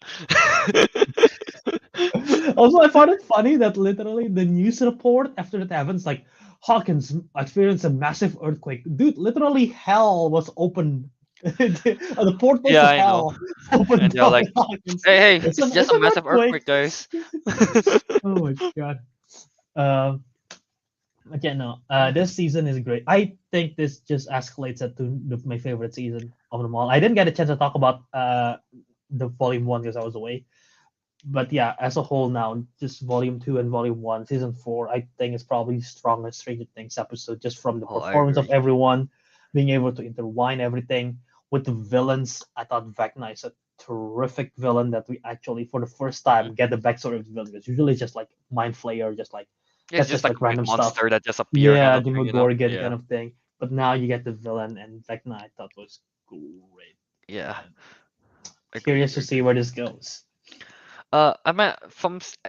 Also, I found it funny that literally the news report after it happens, like Hawkins experienced a massive earthquake. Dude, literally hell was open. The portal Yeah, to I know. hell And opened they're up like, in Hawkins. hey, it's just It's a an massive earthquake. earthquake, guys. Oh my god. Um, Again, no. This season is great. I think this just escalates it to my favorite season of them all. I didn't get a chance to talk about the volume 1 because I was away, but yeah, as a whole now, just volume 2 and volume 1, season 4, I think is probably the strongest Stranger Things episode, just from the Oh, I performance of agree. everyone, being able to intertwine everything with the villains. I thought Vecna is a terrific villain that we actually, for the first Hmm. time, get the backstory of the villain. It's usually just like Mind Flayer, just like Yeah, it's that's just just like like a big random stuff. monster that just appear kind Yeah, of thing, you know? Demogorgon Yeah. kind of thing. But now you get the villain, and Vecna I thought was great. Yeah. Agreed, Curious to see agreed. where this goes. I'm at,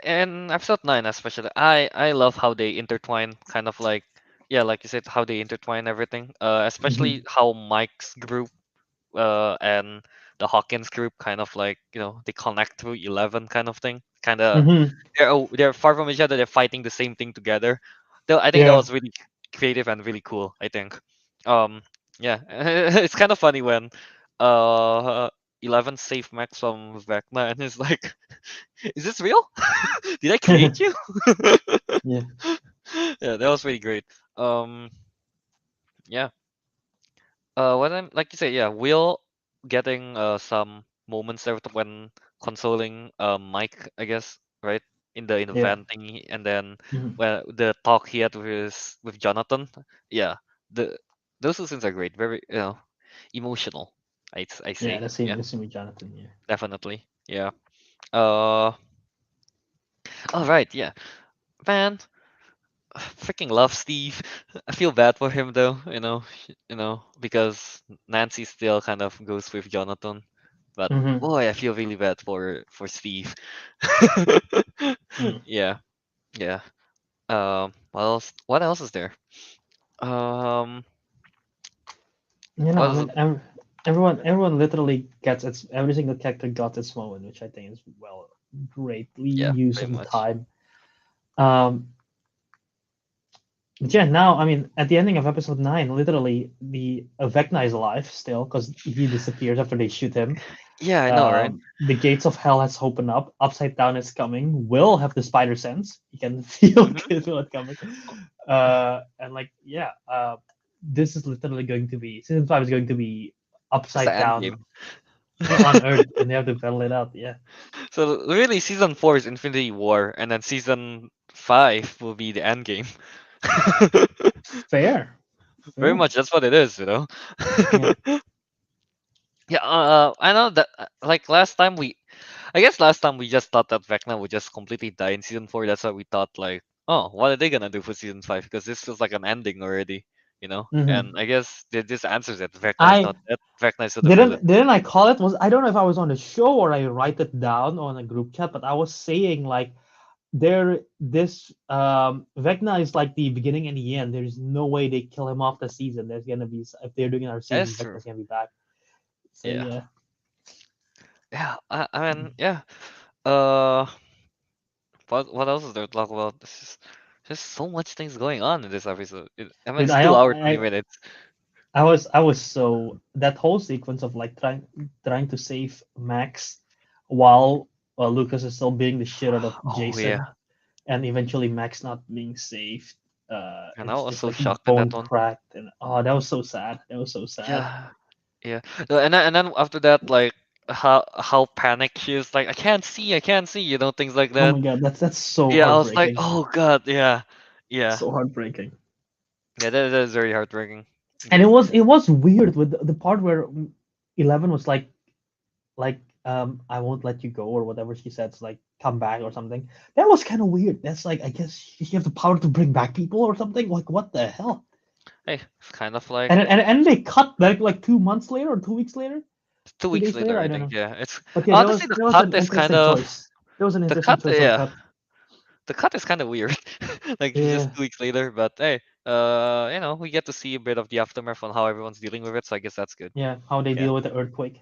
in episode 9 especially. I love how they intertwine, kind of like, yeah, like you said, how they intertwine everything. Especially Hmm. how Mike's group and the Hawkins group kind of like, they connect through 11 kind of thing. Kind of, Hmm. they're far from each other. They're fighting the same thing together. Though I think that Yeah. was really creative and really cool. I think. Um, yeah, it's kind of funny when uh 11 saved Max from Vecna and it's like, is this real? Did I create you? Yeah. Yeah, that was really great. Um, yeah. When I'm like you say, yeah, Will getting some moments there when consoling Mike, I guess, right? In the Yeah. van thingy, and then Mhm. when the talk he had with Jonathan, yeah, the those two scenes are great, very emotional. I Yeah, say, yeah, the same with Jonathan. Yeah. definitely, yeah. Uh, all right, yeah, man. freaking love Steve. I feel bad for him though, because Nancy still kind of goes with Jonathan. But Mm-hmm. boy, I feel really bad for Steve. Mm. Yeah, yeah. What else? What else is there? Um, I what is mean, everyone literally gets its every single character got its moment, which I think is well greatly yeah, use pretty of the much. time. Um, but yeah, now I mean, at the ending of episode 9, literally the Vecna is alive still because he disappears after they shoot him. Yeah, I know, right? The gates of hell has opened up. Upside down is coming. Will have the spider sense. He can feel Mm-hmm. it coming. And like yeah, this is literally going to be season 5 is going to be It's the upside end down game. on Earth, and they have to battle it out. Yeah, So really, season 4 is Infinity War, and then season 5 will be the end game. fair, Very fair. much, that's what it is. Yeah, Yeah, I know that. Like last time I guess last time we just thought that Vecna would just completely die in season 4. That's why we thought like, oh, what are they gonna do for season 5? Because this feels like an ending already. hmm. And I guess this answers it. Vecna is I not dead. Vecna is still the villain. didn't I call it was I don't know if I was on the show or I write it down on a group chat, but I was saying like there this Vecna is like the beginning and the end. There's no way they kill him off the season. There's gonna be if they're doing another That season, is true. Vecna's gonna be back. So Yeah, yeah. yeah. I mean, yeah. Uh, what else is there to talk about? There's so much things going on in this episode. I mean, Dude, it's 2 hours 20 minutes. I was so that whole sequence of like trying to save Max while Lucas is still being the shit out of Oh yeah, Jason, and eventually Max not being saved. and I It's was just so like shocked in bone that one. cracked, and oh, that was so sad. That was so sad. Yeah, yeah. No, and then after that, like how panicked she is, like I can't see, things like Oh that. my god, that's so Yeah, I was like, heartbreaking. oh god, yeah, yeah, So heartbreaking. yeah. That is very heartbreaking. And Yeah, it was weird with the part where 11 was like I won't let you go or whatever she said, it's like come back or something. That was kind of weird. That's like I guess she have the power to bring back people or something. Like what the hell? hey, it's kind of like And they cut back like 2 months later or 2 weeks later, two two weeks days later, later. I I don't think. know. Yeah, it's But yeah, honestly the there was cut an is kind interesting of choice. There was an the interesting cut. choice of Yeah, cut. the cut is kind of weird. Like it's just Yeah, 2 weeks later, but hey, we get to see a bit of the aftermath on how everyone's dealing with it. So I guess that's good. yeah. How they Yeah. deal with the earthquake.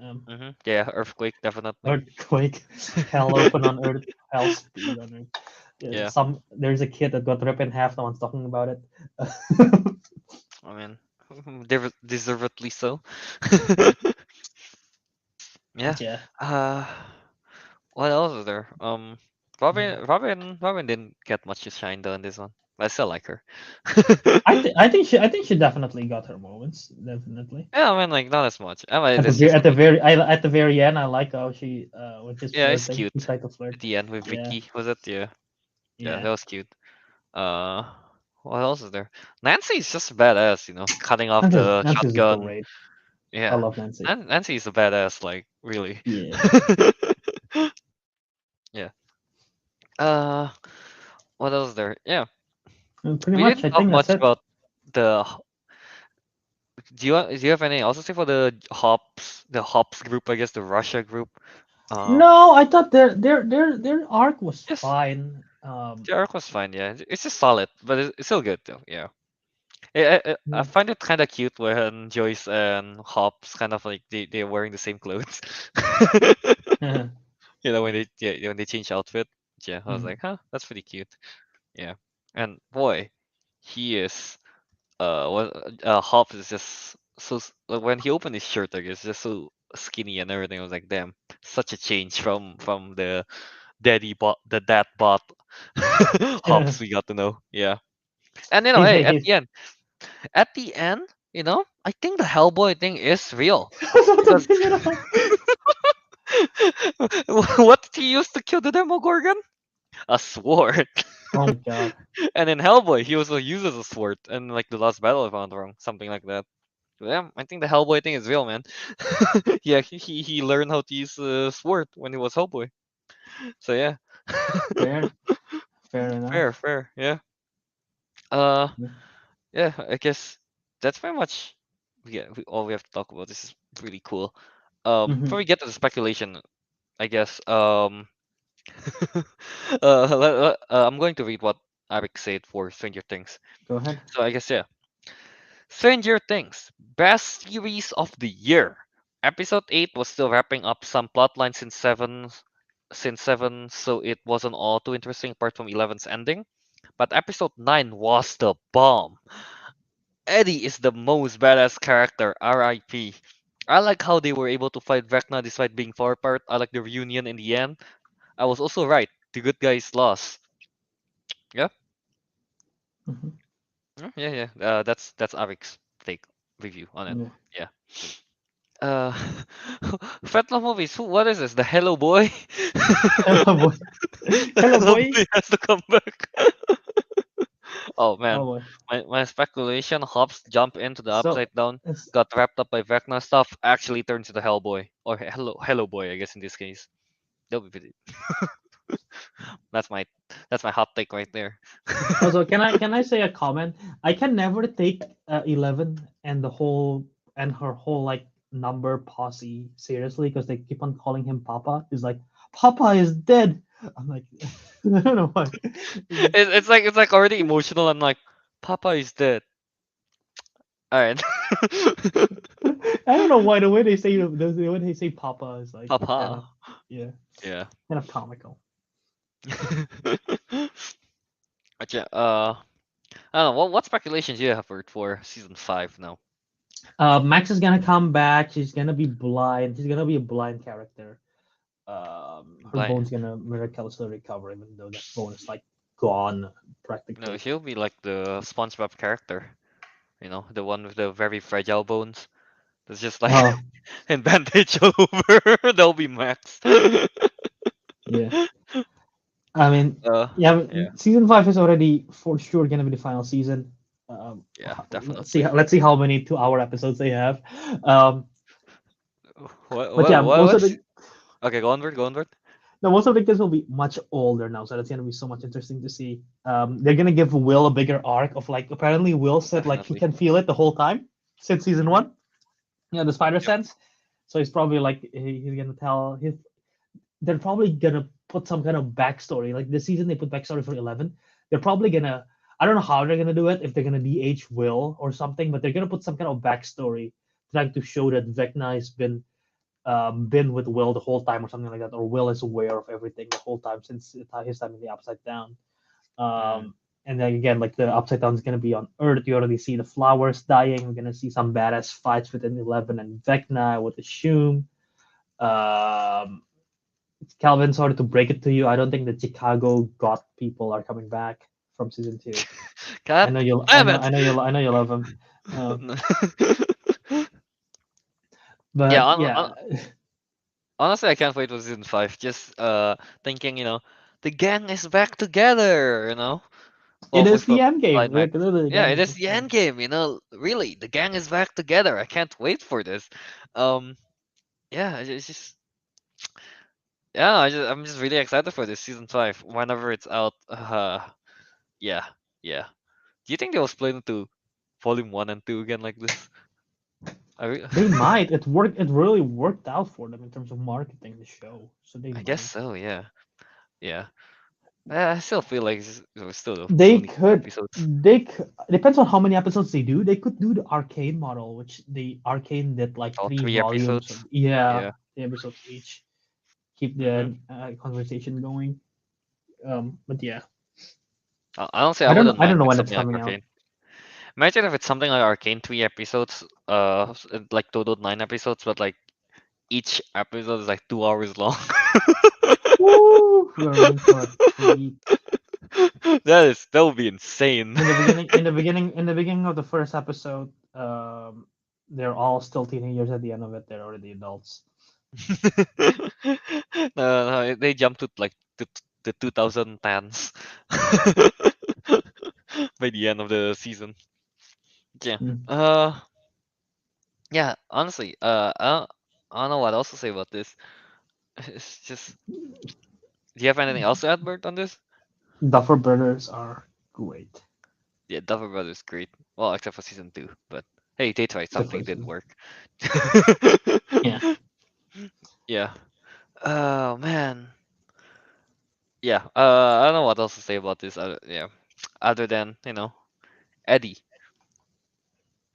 Um, Yeah, earthquake definitely. earthquake, hell open on Earth, hell speed on Earth. Yeah, Yeah. there's a kid that got ripped in half. No one's talking about it. I mean, deservedly so. Yeah. Yeah, Uh, what else is there? Robin didn't get much to shine though in this one. I still like her. I think she definitely got her moments. Definitely. Yeah, I mean, like not as much. I mean, it's just At the very at the very end, I like how she when she's yeah, it's flirting, she cute tried to flirt. at the end with Yeah, Vicky. Was it? Yeah, yeah, yeah. that was cute. Uh, what else is there? Nancy is just a badass, cutting off the Nancy's shotgun. great. I Yeah, love Nancy. Nancy is a badass, like really. Yeah. Yeah. Uh, what else is there? Yeah, And pretty we much, didn't I talk think that's much it. about the. Do you have any also say for the Hops group? I guess the Russia group. Uh, No, I thought their arc was yes, fine. the arc was fine. Yeah, it's just solid, but it's still good though. Yeah. I Yeah. find it kind of cute when Joyce and Hops kind of like they're wearing the same clothes. When they change outfit. Yeah, I was Mhm. like, huh, that's pretty cute. Yeah, and boy, he is what Hops is just like when he opened his shirt, like it's just so skinny and everything. I was like, damn, such a change from the dad bot Hops we got to know. Yeah, and hey, at He's the end. At the end, I think the Hellboy thing is real I was about to because bring it up. what did he use to kill the Demogorgon? A sword. Oh my god. And in Hellboy, he also uses a sword, and like the last battle, if I'm not wrong, something like that. Yeah, I think the Hellboy thing is real, man. Yeah, he learned how to use a sword when he was Hellboy. So yeah, Fair. Fair fair, enough. fair, yeah. Uh, Yeah. yeah, I guess that's pretty much all we have to talk about. This is really cool. Before Hmm. we get to the speculation, I guess I'm going to read what Arik said for Stranger Things. Go ahead. So I guess yeah, Stranger Things, best series of the year. Episode 8 was still wrapping up some plotlines since 7, so it wasn't all too interesting apart from 11's ending. But episode 9 was the bomb. Eddie is the most badass character, RIP. I like how they were able to fight Vecna despite being far apart. I like the reunion in the end. I was also right. The good guys lost. Yeah, Hmm. yeah, yeah. That's Arik's take review on it. Yeah. Yeah. Uh, Fetla movies. What is this? The Hello Boy? Hello, boy. The Hello, Hello boy. Boy has to come back. Oh Oh man, boy. my speculation, Hobbs jump into the So upside down, it's got wrapped up by Vecna stuff, actually turns into Hellboy or Hello Boy, I guess in this case. That'll be pretty. That's my that's my hot take right there. also, can I say a comment? I can never take 11 and the whole and her whole like number posse seriously because they keep on calling him Papa. He's like, Papa is dead. I'm like, I don't know why. It's like already emotional. I'm like, Papa is dead. All right, I don't know why the way they say the way they say Papa is like kind of, Papa. yeah, Yeah. kind of comical. Gotcha. I don't know. What speculations you have for season 5 now? Max is gonna come back. She's gonna be blind. She's gonna be a blind character. Her Like, bone's gonna miraculously recover, even though that bone is like gone no, practically. she'll be like the SpongeBob character. The one with the very fragile bones. That's just like Oh and bandage all over. That'll be Max. yeah, I mean, uh, yeah, yeah, season 5 is already for sure gonna be the final season. yeah, Let's see. definitely. Let's see how many 2 hour episodes they have. Um, but yeah, What most of was? the Okay, go onward, go onward. no, most of the kids will be much older now, so that's gonna be so much interesting to see. They're gonna give Will a bigger arc of like apparently Will said like he Definitely. can feel it the whole time since season Hmm. one. The spider Yep. sense. So he's probably like he's gonna tell his. They're probably gonna put some kind of backstory. Like this season, they put backstory for 11. They're probably gonna. I don't know how they're gonna do it. If they're gonna DH Will or something, but they're gonna put some kind of backstory, trying to show that Vecna has been with Will the whole time or something like that, or Will is aware of everything the whole time since his time in the Upside Down. Mm. And then again, like the Upside Down is gonna be on Earth. You already see the flowers dying. We're gonna see some badass fights within 11 and Vecna. I would assume. Um, Calvin, sorry to break it to you. I don't think the Chicago Goth people are coming back from season two. I God know you. I damn know. it. I know you. I know you love him. Uh, Yeah, but yeah, honestly, I can't wait for season 5. Just thinking, the gang is back together. it Well, is with the a end game. climax. Literally, the Yeah, gang it is is back the together. end game. Really, the gang is back together. I can't wait for this. Um, yeah, it's just yeah, I'm just really excited for this season 5 whenever it's out. Yeah, yeah. Do you think they will split into volume 1 and 2 again like this? I re- They might. It worked. It really worked out for them in terms of marketing the show. So they I guess might. so. Yeah, yeah. I still feel like it's still They only 2 could. episodes. They could, depends on how many episodes they do. They could do the arcane model, which the arcane did like All three 3 episodes. volumes of yeah, Yeah. 3 episodes each. Keep Mm-hmm. the conversation going. But yeah, Honestly, I I don't know. wouldn't I don't mind know with when it's something like coming out. Arcane. Imagine if it's something like Arcane, 3 episodes, like total 9 episodes, but like each episode is like 2 hours long. Woo! We're in for a treat. That would be insane. In the beginning of the first episode, they're all still teenagers. At the end of it, they're already adults. No, they jumped to like the 2010s by the end of the season. Yeah. Mm. Yeah. Honestly, I don't know what else to say about this. It's just. Do you have anything else to add, Bert, on this? Duffer Brothers are great. Yeah, Duffer Brothers great. Well, except for season 2, but hey, they tried Except something for didn't season. work. Yeah. Yeah. Oh man. Yeah. I don't know what else to say about this. Yeah. Other than Eddie,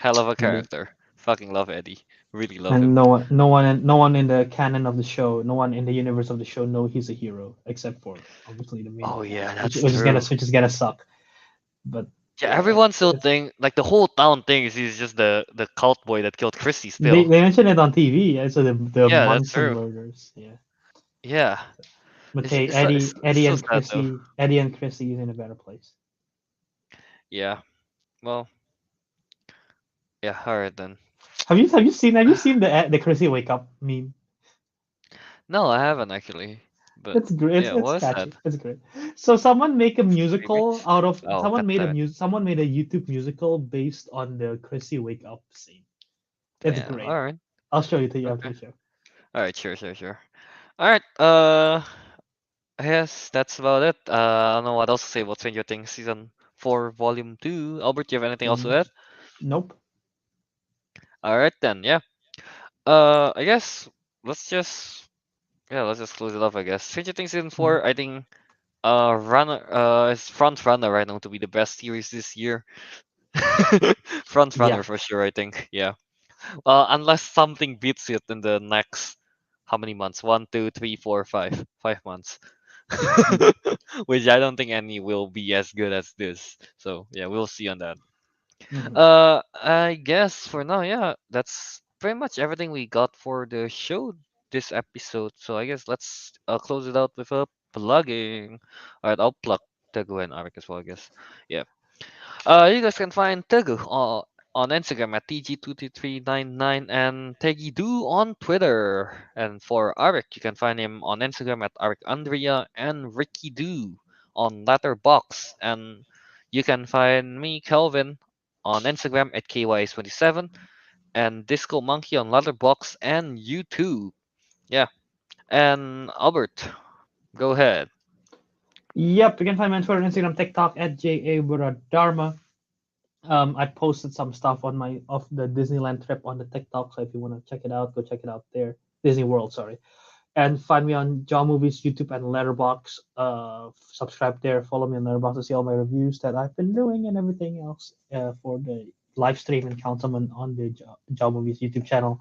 hell of a Eddie. character. Fucking love Eddie. Really love And him. no one in the canon of the show, no one in the universe of the show know he's a hero except for obviously the main Oh yeah, cast, that's true. which is gonna suck. But Yeah, yeah, everyone still think like the whole town thinks he's just the cult boy that killed Chrissy still. they mentioned it on TV. Yeah, so the Yeah, that's Munson true. murders. Yeah, Yeah. but It's hey, it's it's, it's so sad though. Eddie and Chrissy is in a better place. Yeah. Well, yeah, alright then. Have you seen the Chrissy wake up meme? No, I haven't actually. But It's great. yeah, It's what is catchy. that? It's great. So Remix? Oh, content. someone made a YouTube musical based on the Chrissy wake up scene. It's Damn. great. Alright. I'll show you to you after Okay. the show. Alright, sure. Alright, I guess that's about it. I don't know what else to say about Stranger Things season 4, volume 2. Albert, do you have anything else to Mm, add? nope. Alright then, yeah. I guess let's just let's just close it off. I guess Stranger Things season Mm, 4. I think runner is front runner right now to be the best series this year. Front runner yeah. for sure. I think. Yeah. Unless something beats it in the next how many months? 1, 2, 3, 4, 5. 5 months. Mm, Which I don't think any will be as good as this. So yeah, we'll see on that. mhm. I guess for now, yeah, that's pretty much everything we got for the show this episode. So I guess let's close it out with a plugging. All right, I'll plug Teguh and Arik as well, I guess. Yeah. You guys can find Teguh on Instagram at TG22399 and Tegidu on Twitter. And for Arik, you can find him on Instagram at Ariq Andria and Ricky Do on Letterbox. And you can find me, Kelvin, on Instagram at KYS27 and Disco Monkey on Letterbox and YouTube. Yeah. And Albert, go ahead. Yep. You can find me on Twitter, Instagram, TikTok at Wiradharma. I posted some stuff on my of the Disneyland trip on the TikTok. So if you want to check it out, go check it out there. Disney World, sorry. And find me on John Movies YouTube and Letterbox. Subscribe there, follow me on Letterbox to see all my reviews that I've been doing and everything else for the live stream and Councilman on the John Movies YouTube channel.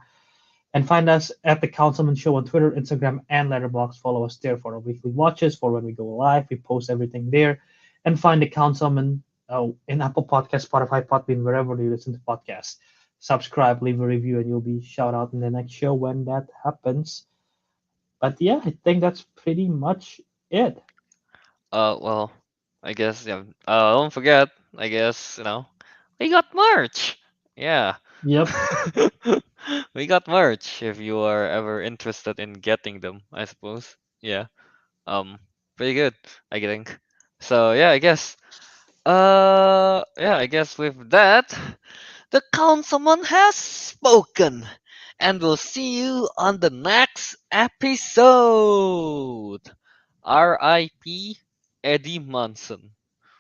And find us at the Councilmen Show on Twitter, Instagram, and Letterbox. Follow us there for our weekly watches, for when we go live. We post everything there. And find the Councilmen in Apple Podcasts, Spotify, Podbean, wherever you listen to podcasts. Subscribe, leave a review, and you'll be shout out in the next show when that happens. But yeah, I think that's pretty much it. Well, I guess yeah. Don't forget. I guess we got merch. Yeah, Yep. we got merch. If you are ever interested in getting them, I suppose. Yeah. Pretty good. I think. So yeah, I guess. Yeah, I guess with that, the councilman has spoken, and we'll see you on the next episode. R.I.P. Eddie Munson.